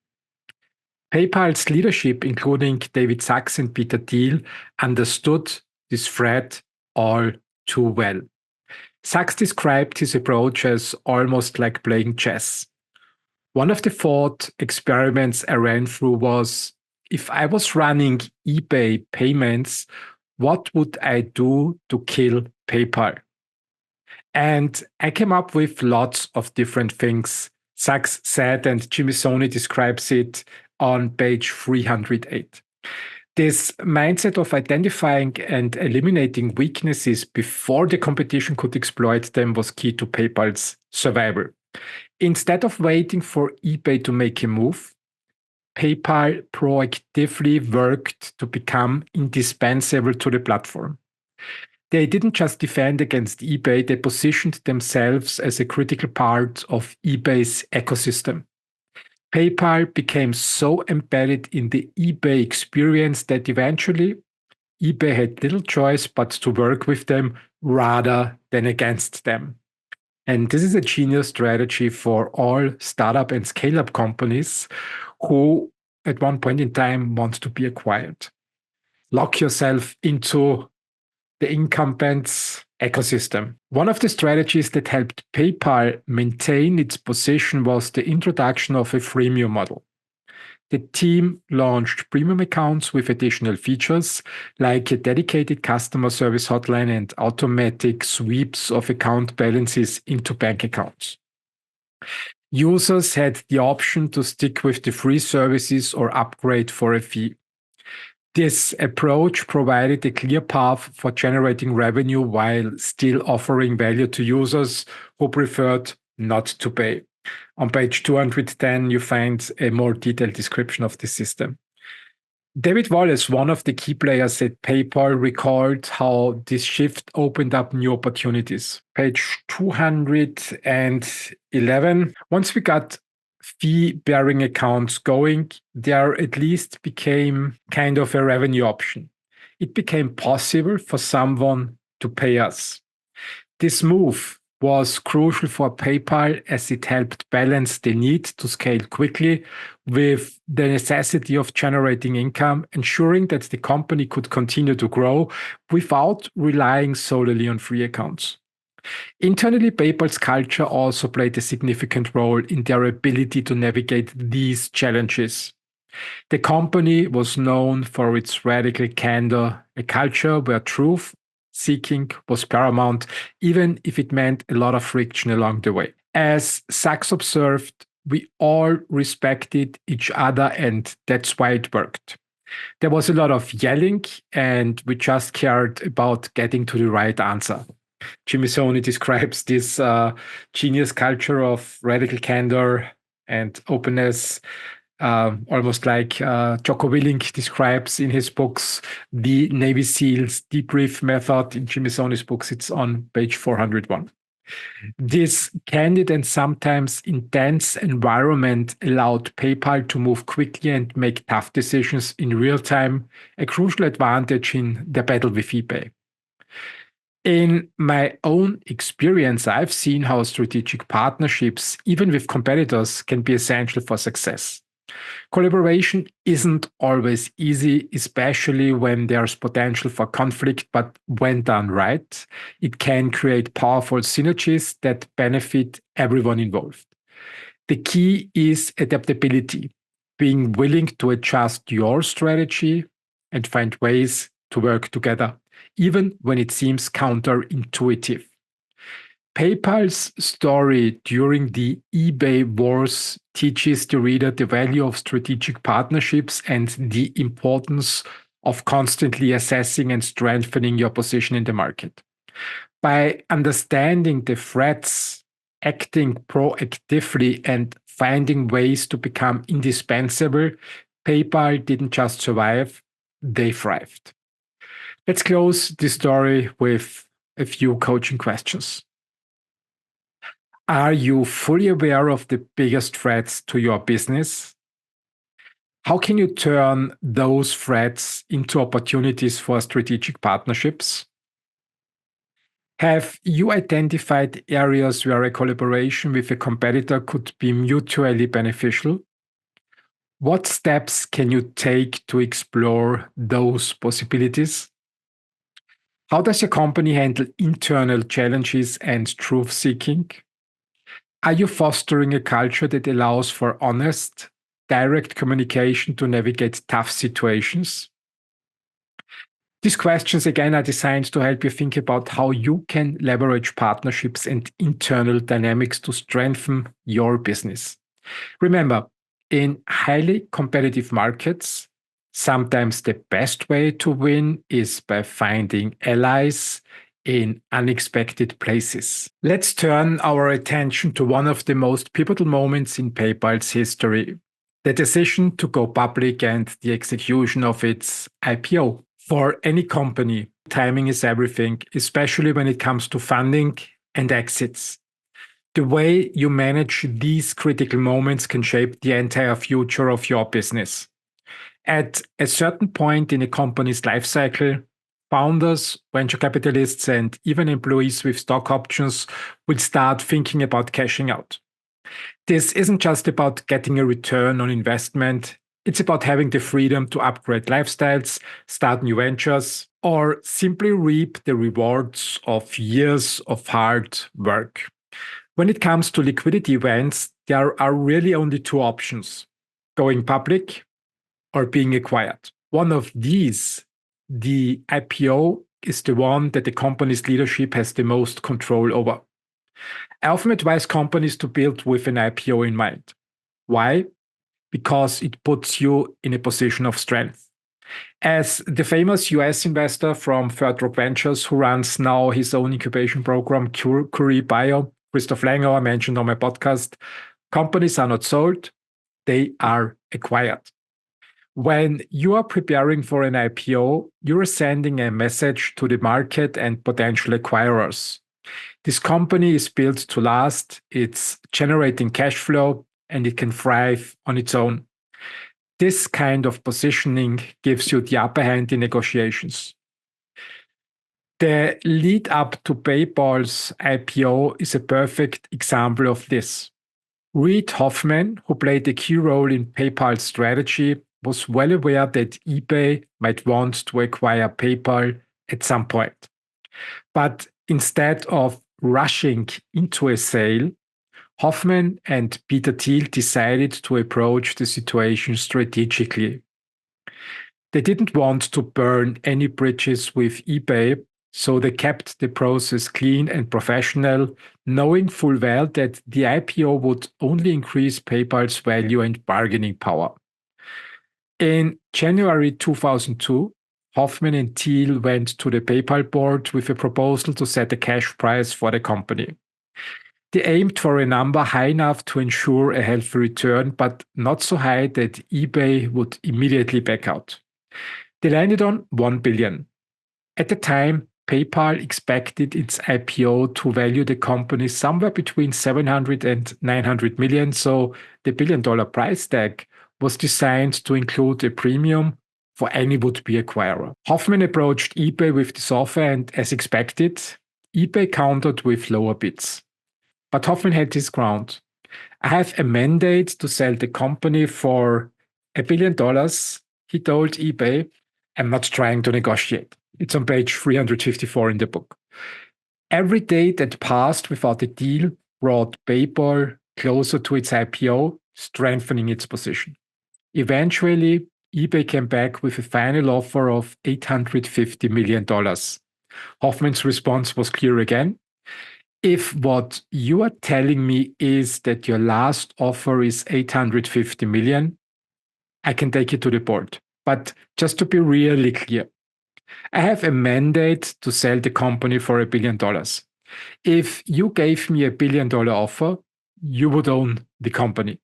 PayPal's leadership, including David Sachs and Peter Thiel, understood this threat all too well. Sachs described his approach as almost like playing chess. One of the thought experiments I ran through was, if I was running eBay payments, what would I do to kill PayPal? And I came up with lots of different things. Sachs said, and Jimmy Soni describes it on page 308. This mindset of identifying and eliminating weaknesses before the competition could exploit them was key to PayPal's survival. Instead of waiting for eBay to make a move, PayPal proactively worked to become indispensable to the platform. They didn't just defend against eBay, they positioned themselves as a critical part of eBay's ecosystem. PayPal became so embedded in the eBay experience that eventually eBay had little choice but to work with them rather than against them. And this is a genius strategy for all startup and scale-up companies who at one point in time want to be acquired. Lock yourself into the incumbent's ecosystem. One of the strategies that helped PayPal maintain its position was the introduction of a freemium model. The team launched premium accounts with additional features like a dedicated customer service hotline and automatic sweeps of account balances into bank accounts. Users had the option to stick with the free services or upgrade for a fee. This approach provided a clear path for generating revenue while still offering value to users who preferred not to pay. On page 210, you find a more detailed description of the system. David Wallace, one of the key players at PayPal, recalled how this shift opened up new opportunities. Page 211. Once we got fee-bearing accounts going, there at least became kind of a revenue option. It became possible for someone to pay us. This move was crucial for PayPal as it helped balance the need to scale quickly with the necessity of generating income, ensuring that the company could continue to grow without relying solely on free accounts. Internally, PayPal's culture also played a significant role in their ability to navigate these challenges. The company was known for its radical candor, a culture where truth seeking was paramount, even if it meant a lot of friction along the way. As Sachs observed, we all respected each other, and that's why it worked. There was a lot of yelling, and we just cared about getting to the right answer. Jimmy Soni describes this genius culture of radical candor and openness, almost like Jocko Willink describes in his books the Navy SEALs debrief method. In Jimmy Soni's books, it's on page 401. This candid and sometimes intense environment allowed PayPal to move quickly and make tough decisions in real time, a crucial advantage in their battle with eBay. In my own experience, I've seen how strategic partnerships, even with competitors, can be essential for success. Collaboration isn't always easy, especially when there's potential for conflict, but when done right, it can create powerful synergies that benefit everyone involved. The key is adaptability, being willing to adjust your strategy and find ways to work together, even when it seems counterintuitive. PayPal's story during the eBay wars teaches the reader the value of strategic partnerships and the importance of constantly assessing and strengthening your position in the market. By understanding the threats, acting proactively, and finding ways to become indispensable, PayPal didn't just survive, they thrived. Let's close this story with a few coaching questions. Are you fully aware of the biggest threats to your business? How can you turn those threats into opportunities for strategic partnerships? Have you identified areas where a collaboration with a competitor could be mutually beneficial? What steps can you take to explore those possibilities? How does your company handle internal challenges and truth seeking? Are you fostering a culture that allows for honest, direct communication to navigate tough situations? These questions, again, are designed to help you think about how you can leverage partnerships and internal dynamics to strengthen your business. Remember, in highly competitive markets, sometimes the best way to win is by finding allies in unexpected places. Let's turn our attention to one of the most pivotal moments in PayPal's history, the decision to go public and the execution of its IPO. For any company, timing is everything, especially when it comes to funding and exits. The way you manage these critical moments can shape the entire future of your business. At a certain point in a company's life cycle, founders, venture capitalists, and even employees with stock options will start thinking about cashing out. This isn't just about getting a return on investment. It's about having the freedom to upgrade lifestyles, start new ventures, or simply reap the rewards of years of hard work. When it comes to liquidity events, there are really only two options: going public or being acquired. One of these, the IPO, is the one that the company's leadership has the most control over. I often advise companies to build with an IPO in mind. Why? Because it puts you in a position of strength. As the famous US investor from Third Rock Ventures, who runs now his own incubation program, Curie Bio, Christoph Langer, mentioned on my podcast, companies are not sold, they are acquired. When you are preparing for an IPO, you're sending a message to the market and potential acquirers. This company is built to last, it's generating cash flow, and it can thrive on its own. This kind of positioning gives you the upper hand in negotiations. The lead up to PayPal's IPO is a perfect example of this. Reid Hoffman, who played a key role in PayPal's strategy, was well aware that eBay might want to acquire PayPal at some point. But instead of rushing into a sale, Hoffman and Peter Thiel decided to approach the situation strategically. They didn't want to burn any bridges with eBay, so they kept the process clean and professional, knowing full well that the IPO would only increase PayPal's value and bargaining power. In January 2002, Hoffman and Thiel went to the PayPal board with a proposal to set a cash price for the company. They aimed for a number high enough to ensure a healthy return, but not so high that eBay would immediately back out. They landed on $1 billion. At the time, PayPal expected its IPO to value the company somewhere between 700 and 900 million, so the billion-dollar price tag was designed to include a premium for any would-be acquirer. Hoffman approached eBay with this offer, and as expected, eBay countered with lower bids. But Hoffman had his ground. I have a mandate to sell the company for $1 billion, he told eBay. I'm not trying to negotiate. It's on page 354 in the book. Every day that passed without a deal brought PayPal closer to its IPO, strengthening its position. Eventually, eBay came back with a final offer of $850 million. Hoffman's response was clear again. If what you are telling me is that your last offer is $850 million, I can take it to the board. But just to be really clear, I have a mandate to sell the company for $1 billion. If you gave me $1 billion offer, you would own the company.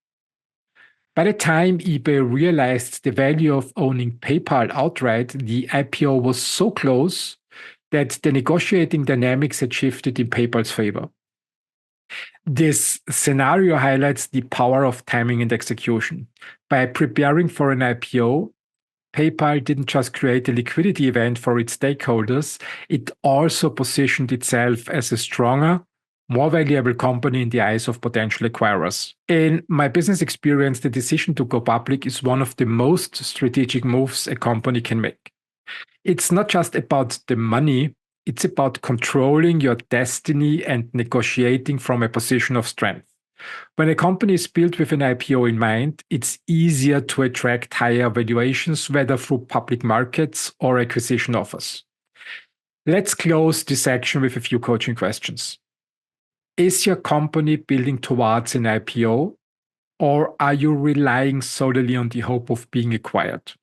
By the time eBay realized the value of owning PayPal outright, the IPO was so close that the negotiating dynamics had shifted in PayPal's favor. This scenario highlights the power of timing and execution. By preparing for an IPO, PayPal didn't just create a liquidity event for its stakeholders, it also positioned itself as a stronger, more valuable company in the eyes of potential acquirers. In my business experience, the decision to go public is one of the most strategic moves a company can make. It's not just about the money, it's about controlling your destiny and negotiating from a position of strength. When a company is built with an IPO in mind, it's easier to attract higher valuations, whether through public markets or acquisition offers. Let's close this section with a few coaching questions. Is your company building towards an IPO, or are you relying solely on the hope of being acquired?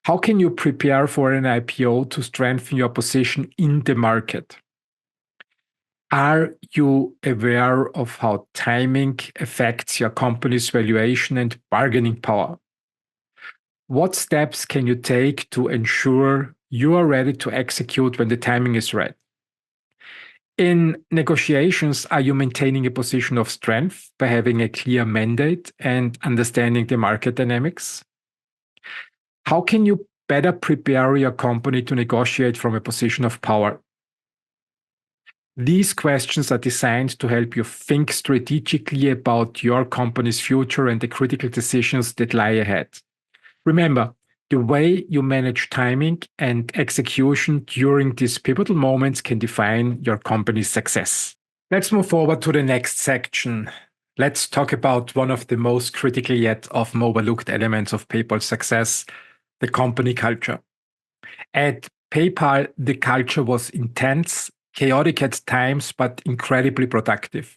How can you prepare for an IPO to strengthen your position in the market? Are you aware of how timing affects your company's valuation and bargaining power? What steps can you take to ensure you are ready to execute when the timing is right? In negotiations, are you maintaining a position of strength by having a clear mandate and understanding the market dynamics? How can you better prepare your company to negotiate from a position of power? These questions are designed to help you think strategically about your company's future and the critical decisions that lie ahead. Remember, the way you manage timing and execution during these pivotal moments can define your company's success. Let's move forward to the next section. Let's talk about one of the most critical yet often overlooked elements of PayPal's success, the company culture. At PayPal, the culture was intense, chaotic at times, but incredibly productive.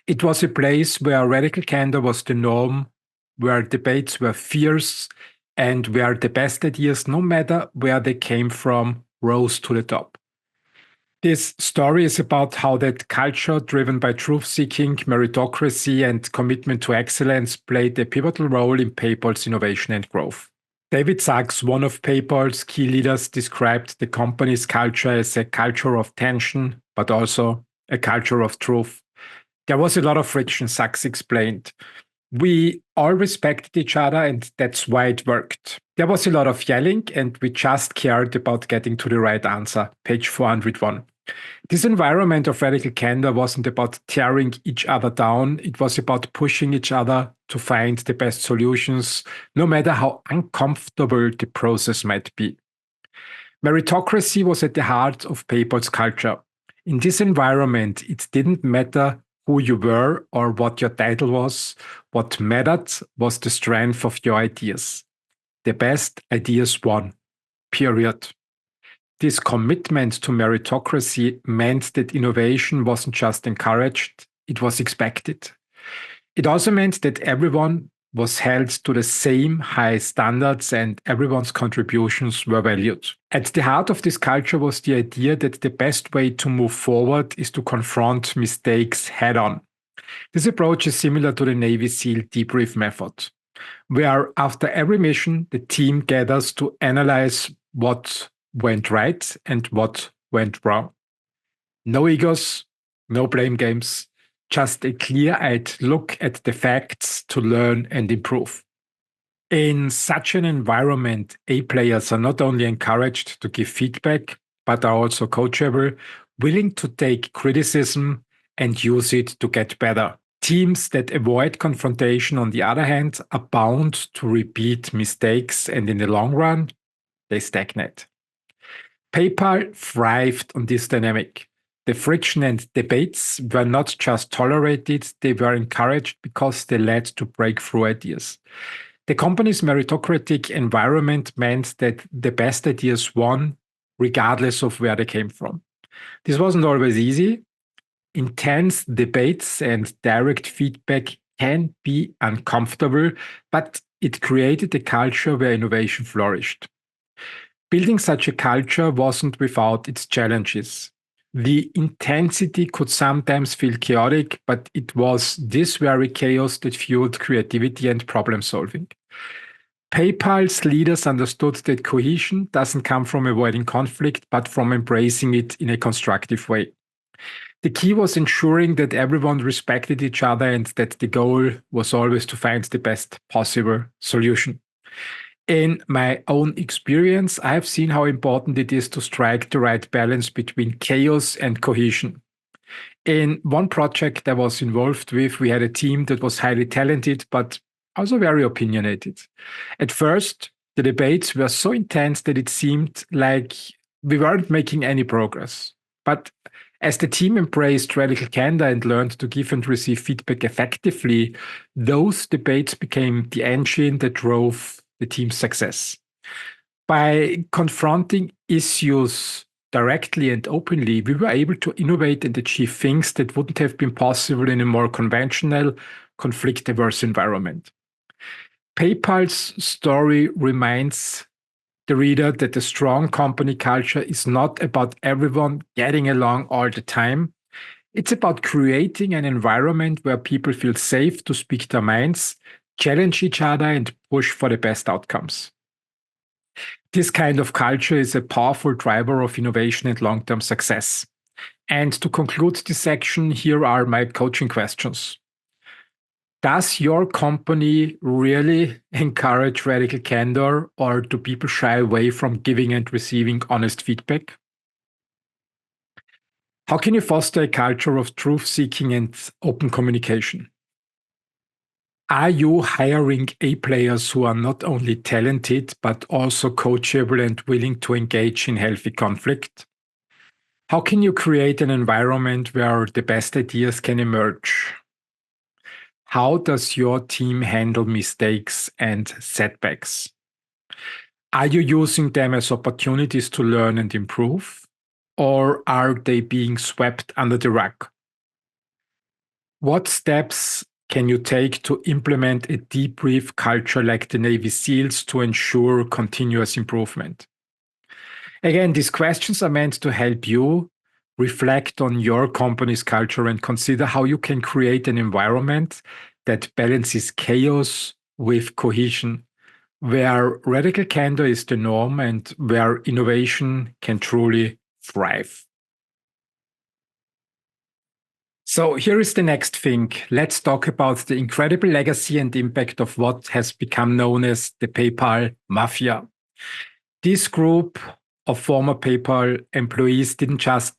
It was a place where radical candor was the norm, where debates were fierce, and where the best ideas, no matter where they came from, rose to the top. This story is about how that culture, driven by truth-seeking, meritocracy, and commitment to excellence, played a pivotal role in PayPal's innovation and growth. David Sachs, one of PayPal's key leaders, described the company's culture as a culture of tension, but also a culture of truth. There was a lot of friction, Sachs explained. We all respected each other, and that's why it worked. There was a lot of yelling, and we just cared about getting to the right answer. Page 401. This environment of radical candor wasn't about tearing each other down. It was about pushing each other to find the best solutions, no matter how uncomfortable the process might be. Meritocracy was at the heart of PayPal's culture. In this environment, it didn't matter who you were or what your title was. What mattered was the strength of your ideas. The best ideas won. Period. This commitment to meritocracy meant that innovation wasn't just encouraged, it was expected. It also meant that everyone was held to the same high standards and everyone's contributions were valued. At the heart of this culture was the idea that the best way to move forward is to confront mistakes head on. This approach is similar to the Navy SEAL debrief method, where after every mission, the team gathers to analyze what went right and what went wrong. No egos, no blame games, just a clear-eyed look at the facts to learn and improve. In such an environment, A players are not only encouraged to give feedback, but are also coachable, willing to take criticism and use it to get better. Teams that avoid confrontation, on the other hand, are bound to repeat mistakes, and in the long run, they stagnate. PayPal thrived on this dynamic. The friction and debates were not just tolerated, they were encouraged because they led to breakthrough ideas. The company's meritocratic environment meant that the best ideas won, regardless of where they came from. This wasn't always easy. Intense debates and direct feedback can be uncomfortable, but it created a culture where innovation flourished. Building such a culture wasn't without its challenges. The intensity could sometimes feel chaotic, but it was this very chaos that fueled creativity and problem solving. PayPal's leaders understood that cohesion doesn't come from avoiding conflict, but from embracing it in a constructive way. The key was ensuring that everyone respected each other and that the goal was always to find the best possible solution. In my own experience, I have seen how important it is to strike the right balance between chaos and cohesion. In one project I was involved with, we had a team that was highly talented, but also very opinionated. At first, the debates were so intense that it seemed like we weren't making any progress. But as the team embraced radical candor and learned to give and receive feedback effectively, those debates became the engine that drove the team's success. By confronting issues directly and openly, we were able to innovate and achieve things that wouldn't have been possible in a more conventional, conflict-averse environment. PayPal's story reminds the reader that a strong company culture is not about everyone getting along all the time. It's about creating an environment where people feel safe to speak their minds, challenge each other, and push for the best outcomes. This kind of culture is a powerful driver of innovation and long-term success. And to conclude this section, here are my coaching questions. Does your company really encourage radical candor, or do people shy away from giving and receiving honest feedback? How can you foster a culture of truth-seeking and open communication? Are you hiring A players who are not only talented, but also coachable and willing to engage in healthy conflict? How can you create an environment where the best ideas can emerge? How does your team handle mistakes and setbacks? Are you using them as opportunities to learn and improve? Or are they being swept under the rug? What steps can you take to implement a debrief culture like the Navy SEALs to ensure continuous improvement? Again, these questions are meant to help you reflect on your company's culture and consider how you can create an environment that balances chaos with cohesion, where radical candor is the norm and where innovation can truly thrive. So here is the next thing. Let's talk about the incredible legacy and impact of what has become known as the PayPal Mafia. This group of former PayPal employees didn't just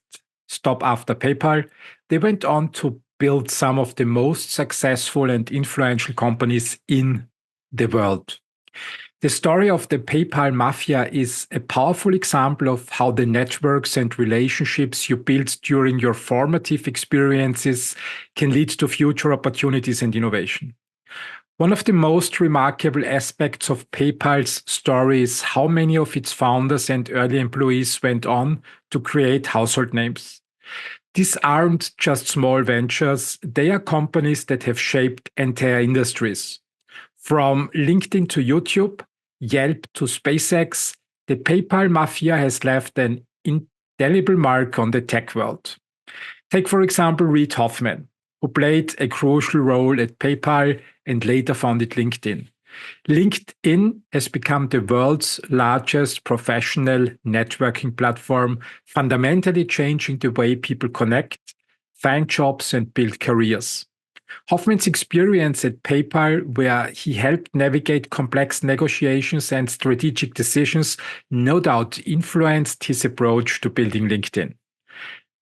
stop after PayPal. They went on to build some of the most successful and influential companies in the world. The story of the PayPal Mafia is a powerful example of how the networks and relationships you build during your formative experiences can lead to future opportunities and innovation. One of the most remarkable aspects of PayPal's story is how many of its founders and early employees went on to create household names. These aren't just small ventures, they are companies that have shaped entire industries. From LinkedIn to YouTube, Yelp to SpaceX, the PayPal Mafia has left an indelible mark on the tech world. Take, for example, Reid Hoffman, who played a crucial role at PayPal and later founded LinkedIn. LinkedIn has become the world's largest professional networking platform, fundamentally changing the way people connect, find jobs, and build careers. Hoffman's experience at PayPal, where he helped navigate complex negotiations and strategic decisions, no doubt influenced his approach to building LinkedIn.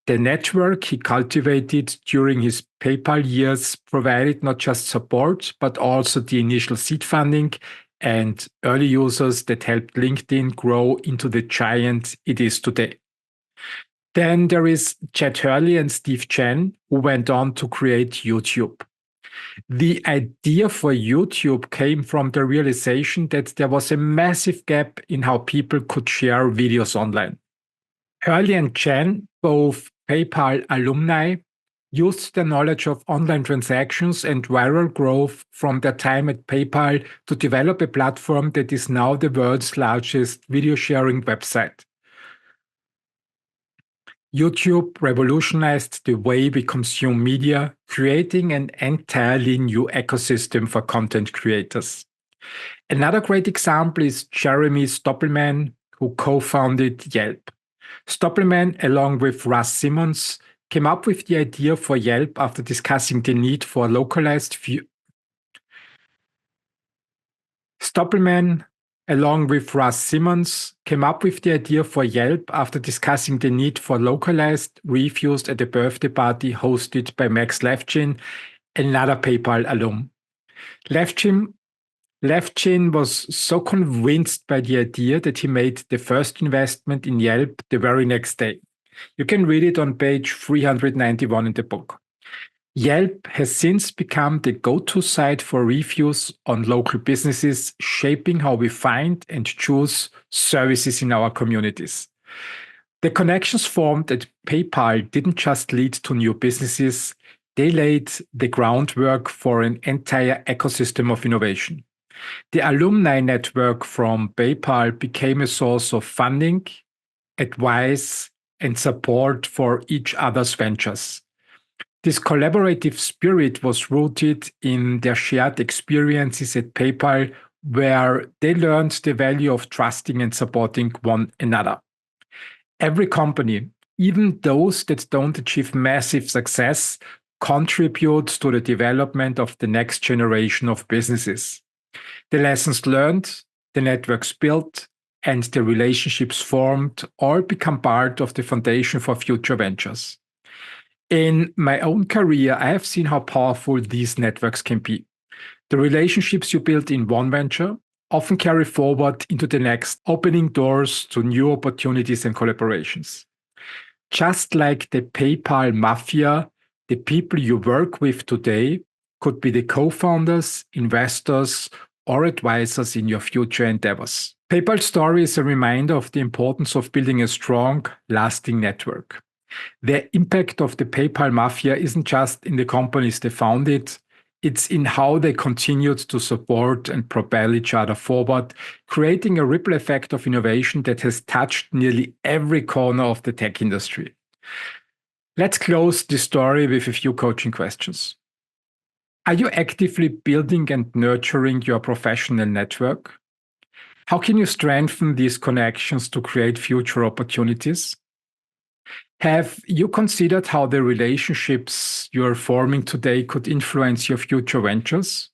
The network he cultivated during his PayPal years provided not just support, but also the initial seed funding and early users that helped LinkedIn grow into the giant it is today. Then there is Chad Hurley and Steve Chen, who went on to create YouTube. The idea for YouTube came from the realization that there was a massive gap in how people could share videos online. Hurley and Chen, both PayPal alumni, used their knowledge of online transactions and viral growth from their time at PayPal to develop a platform that is now the world's largest video sharing website. YouTube revolutionized the way we consume media, creating an entirely new ecosystem for content creators. Another great example is Jeremy Stoppelman, who co-founded Yelp. Stoppelman, along with Russ Simmons, came up with the idea for Yelp after discussing the need for localized Stoppelman, along with Russ Simmons, came up with the idea for Yelp after discussing the need for localized reviews at a birthday party hosted by Max Levchin, another PayPal alum. Levchin was so convinced by the idea that he made the first investment in Yelp the very next day. You can read it on page 391 in the book. Yelp has since become the go-to site for reviews on local businesses, shaping how we find and choose services in our communities. The connections formed at PayPal didn't just lead to new businesses, they laid the groundwork for an entire ecosystem of innovation. The alumni network from PayPal became a source of funding, advice, and support for each other's ventures. This collaborative spirit was rooted in their shared experiences at PayPal, where they learned the value of trusting and supporting one another. Every company, even those that don't achieve massive success, contribute to the development of the next generation of businesses. The lessons learned, the networks built, and the relationships formed all become part of the foundation for future ventures. In my own career, I have seen how powerful these networks can be. The relationships you build in one venture often carry forward into the next, opening doors to new opportunities and collaborations. Just like the PayPal Mafia, the people you work with today could be the co-founders, investors, or advisors in your future endeavors. PayPal's story is a reminder of the importance of building a strong, lasting network. The impact of the PayPal Mafia isn't just in the companies they founded, it's in how they continued to support and propel each other forward, creating a ripple effect of innovation that has touched nearly every corner of the tech industry. Let's close this story with a few coaching questions. Are you actively building and nurturing your professional network? How can you strengthen these connections to create future opportunities? Have you considered how the relationships you're forming today could influence your future ventures?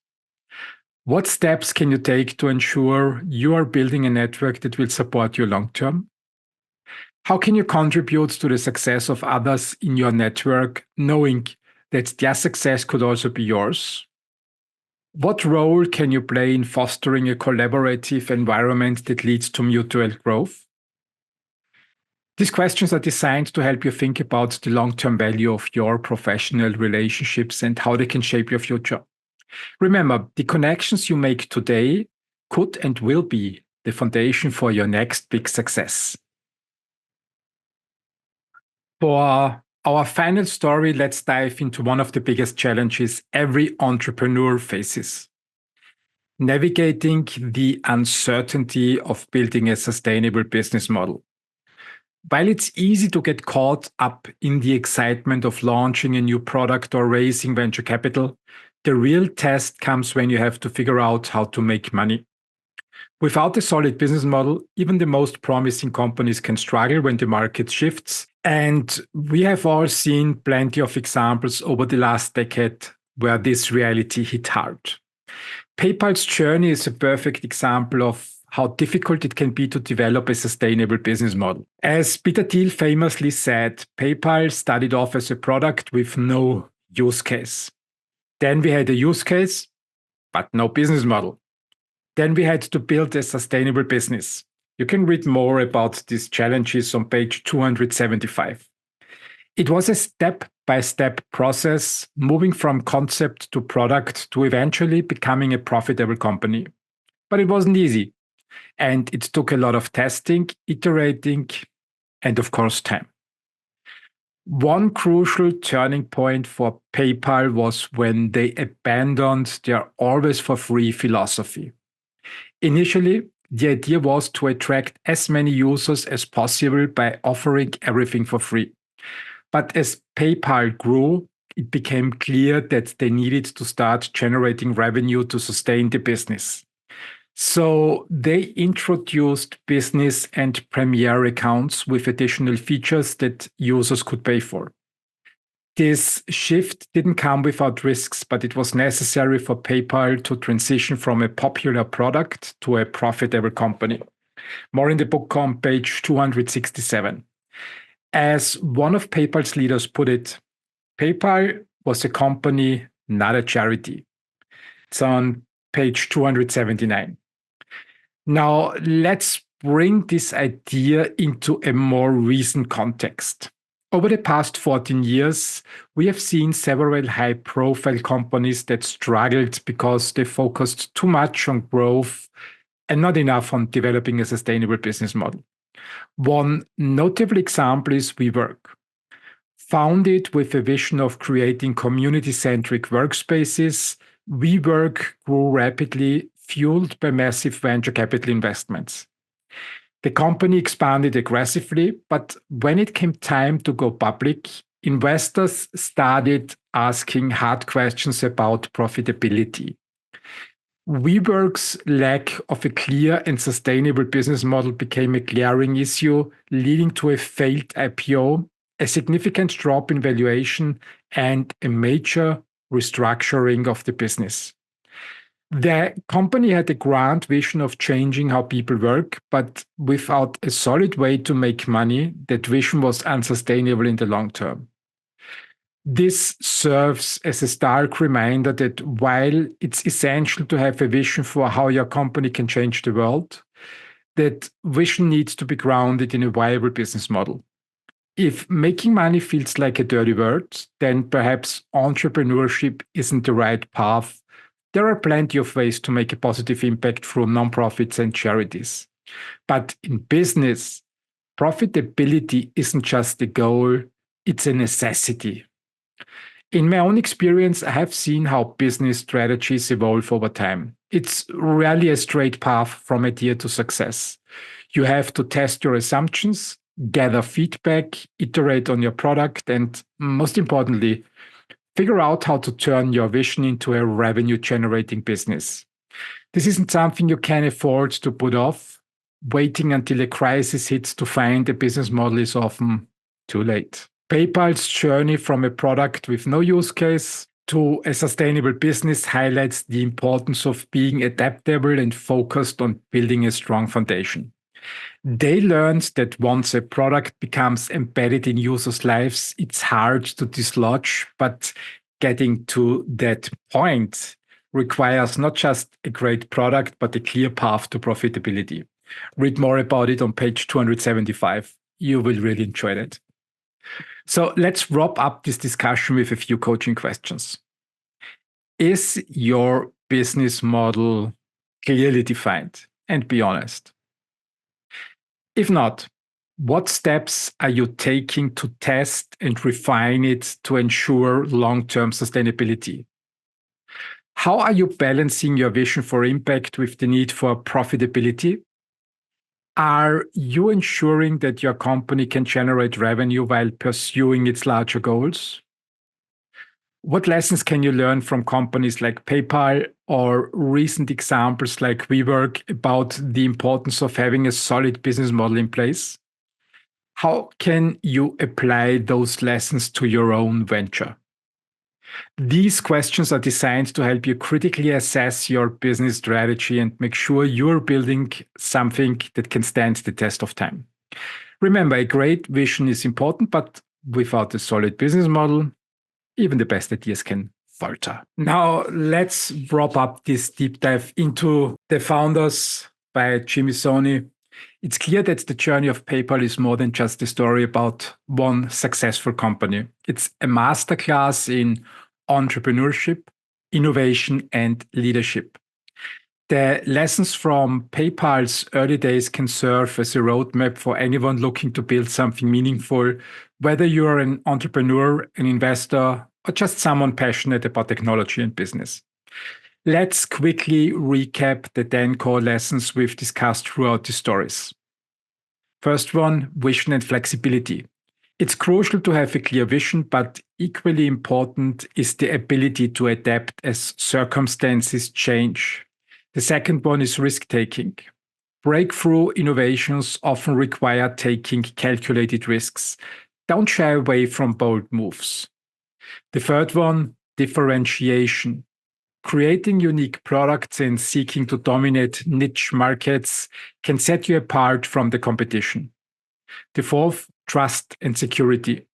What steps can you take to ensure you are building a network that will support you long term? How can you contribute to the success of others in your network, knowing that their success could also be yours? What role can you play in fostering a collaborative environment that leads to mutual growth? These questions are designed to help you think about the long-term value of your professional relationships and how they can shape your future. Remember, the connections you make today could and will be the foundation for your next big success. For our final story, let's dive into one of the biggest challenges every entrepreneur faces: navigating the uncertainty of building a sustainable business model. While it's easy to get caught up in the excitement of launching a new product or raising venture capital, the real test comes when you have to figure out how to make money. Without a solid business model, even the most promising companies can struggle when the market shifts. And we have all seen plenty of examples over the last decade where this reality hit hard. PayPal's journey is a perfect example of how difficult it can be to develop a sustainable business model. As Peter Thiel famously said, PayPal started off as a product with no use case. Then we had a use case, but no business model. Then we had to build a sustainable business. You can read more about these challenges on page 275. It was a step-by-step process, moving from concept to product to eventually becoming a profitable company. But it wasn't easy. And it took a lot of testing, iterating, and of course, time. One crucial turning point for PayPal was when they abandoned their always for free philosophy. Initially, the idea was to attract as many users as possible by offering everything for free. But as PayPal grew, it became clear that they needed to start generating revenue to sustain the business. So they introduced business and premier accounts with additional features that users could pay for. This shift didn't come without risks, but it was necessary for PayPal to transition from a popular product to a profitable company. More in the book on page 267. As one of PayPal's leaders put it, PayPal was a company, not a charity. It's on page 279. Now, let's bring this idea into a more recent context. Over the past 14 years, we have seen several high-profile companies that struggled because they focused too much on growth and not enough on developing a sustainable business model. One notable example is WeWork. Founded with a vision of creating community-centric workspaces, WeWork grew rapidly, fueled by massive venture capital investments. The company expanded aggressively, but when it came time to go public, investors started asking hard questions about profitability. WeWork's lack of a clear and sustainable business model became a glaring issue, leading to a failed IPO, a significant drop in valuation, and a major restructuring of the business. The company had a grand vision of changing how people work, but without a solid way to make money, that vision was unsustainable in the long term. This serves as a stark reminder that while it's essential to have a vision for how your company can change the world, that vision needs to be grounded in a viable business model. If making money feels like a dirty word, then perhaps entrepreneurship isn't the right path. There are plenty of ways to make a positive impact through nonprofits and charities. But in business, profitability isn't just a goal, it's a necessity. In my own experience, I have seen how business strategies evolve over time. It's rarely a straight path from idea to success. You have to test your assumptions, gather feedback, iterate on your product, and most importantly, figure out how to turn your vision into a revenue-generating business. This isn't something you can afford to put off. Waiting until a crisis hits to find a business model is often too late. PayPal's journey from a product with no use case to a sustainable business highlights the importance of being adaptable and focused on building a strong foundation. They learned that once a product becomes embedded in users' lives, it's hard to dislodge, but getting to that point requires not just a great product, but a clear path to profitability. Read more about it on page 275. You will really enjoy it. So let's wrap up this discussion with a few coaching questions. Is your business model clearly defined? And be honest. If not, what steps are you taking to test and refine it to ensure long-term sustainability? How are you balancing your vision for impact with the need for profitability? Are you ensuring that your company can generate revenue while pursuing its larger goals? What lessons can you learn from companies like PayPal or recent examples like WeWork about the importance of having a solid business model in place? How can you apply those lessons to your own venture? These questions are designed to help you critically assess your business strategy and make sure you're building something that can stand the test of time. Remember, a great vision is important, but without a solid business model, even the best ideas can falter. Now, let's wrap up this deep dive into the founders by Soni. It's clear that the journey of PayPal is more than just a story about one successful company. It's a masterclass in entrepreneurship, innovation, and leadership. The lessons from PayPal's early days can serve as a roadmap for anyone looking to build something meaningful, whether you're an entrepreneur, an investor, or just someone passionate about technology and business. Let's quickly recap the 10 core lessons we've discussed throughout the stories. First one, vision and flexibility. It's crucial to have a clear vision, but equally important is the ability to adapt as circumstances change. The second one is risk-taking. Breakthrough innovations often require taking calculated risks. Don't shy away from bold moves. The third one, differentiation. Creating unique products and seeking to dominate niche markets can set you apart from the competition. The fourth, trust and security.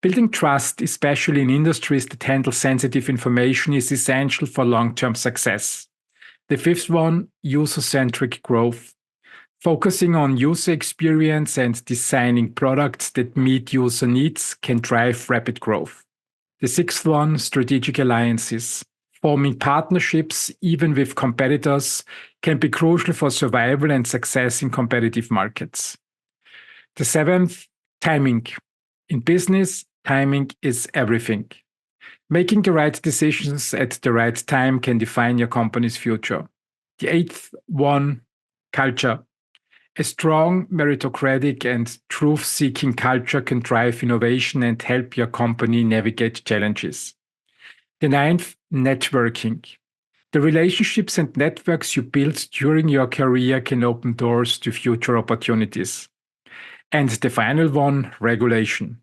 Building trust, especially in industries that handle sensitive information, is essential for long-term success. The fifth one, user-centric growth. Focusing on user experience and designing products that meet user needs can drive rapid growth. The sixth one, strategic alliances. Forming partnerships, even with competitors, can be crucial for survival and success in competitive markets. The seventh, timing. In business, timing is everything. Making the right decisions at the right time can define your company's future. The eighth one, culture. A strong, meritocratic, and truth-seeking culture can drive innovation and help your company navigate challenges. The ninth, networking. The relationships and networks you build during your career can open doors to future opportunities. And the final one, regulation.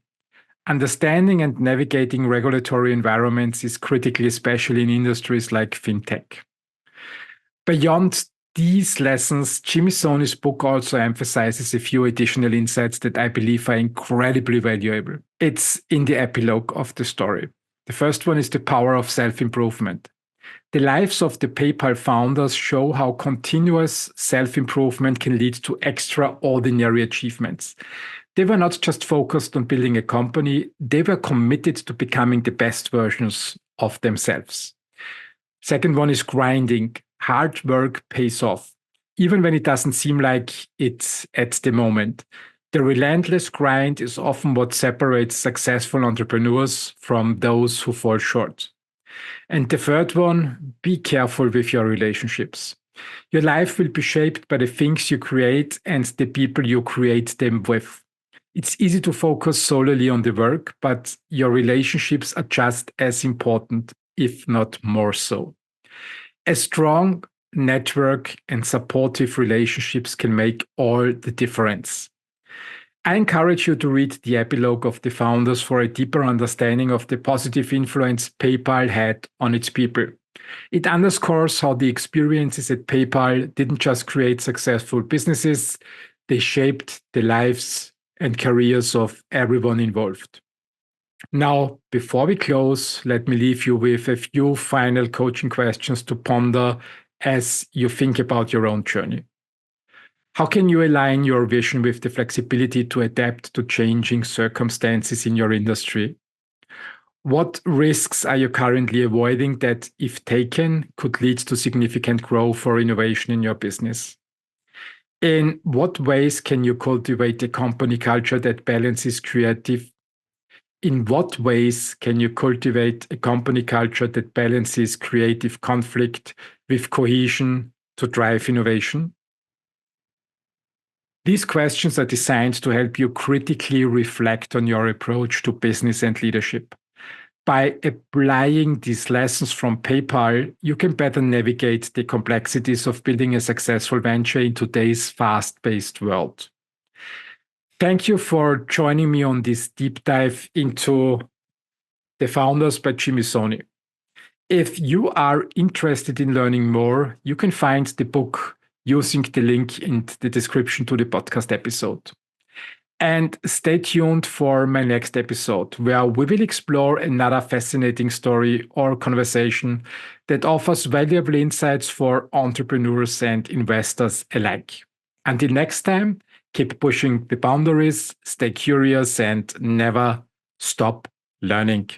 Understanding and navigating regulatory environments is critical, especially in industries like fintech. Beyond these lessons, Soni's book also emphasizes a few additional insights that I believe are incredibly valuable. It's in the epilogue of the story. The first one is the power of self-improvement. The lives of the PayPal founders show how continuous self-improvement can lead to extraordinary achievements. They were not just focused on building a company, they were committed to becoming the best versions of themselves. Second one is grinding. Hard work pays off, even when it doesn't seem like it at the moment. The relentless grind is often what separates successful entrepreneurs from those who fall short. And the third one, be careful with your relationships. Your life will be shaped by the things you create and the people you create them with. It's easy to focus solely on the work, but your relationships are just as important, if not more so. A strong network, and supportive relationships can make all the difference. I encourage you to read the epilogue of The Founders for a deeper understanding of the positive influence PayPal had on its people. It underscores how the experiences at PayPal didn't just create successful businesses, they shaped the lives and careers of everyone involved. Now, before we close, let me leave you with a few final coaching questions to ponder as you think about your own journey. How can you align your vision with the flexibility to adapt to changing circumstances in your industry? What risks are you currently avoiding that, if taken, could lead to significant growth or innovation in your business? In what ways can you cultivate a company culture that balances creative? In what ways can you cultivate a company culture that balances creative conflict with cohesion to drive innovation? These questions are designed to help you critically reflect on your approach to business and leadership. By applying these lessons from PayPal, you can better navigate the complexities of building a successful venture in today's fast-paced world. Thank you for joining me on this deep dive into The Founders by Jimmy Soni. If you are interested in learning more, you can find the book using the link in the description to the podcast episode. And stay tuned for my next episode, where we will explore another fascinating story or conversation that offers valuable insights for entrepreneurs and investors alike. Until next time, keep pushing the boundaries, stay curious, and never stop learning.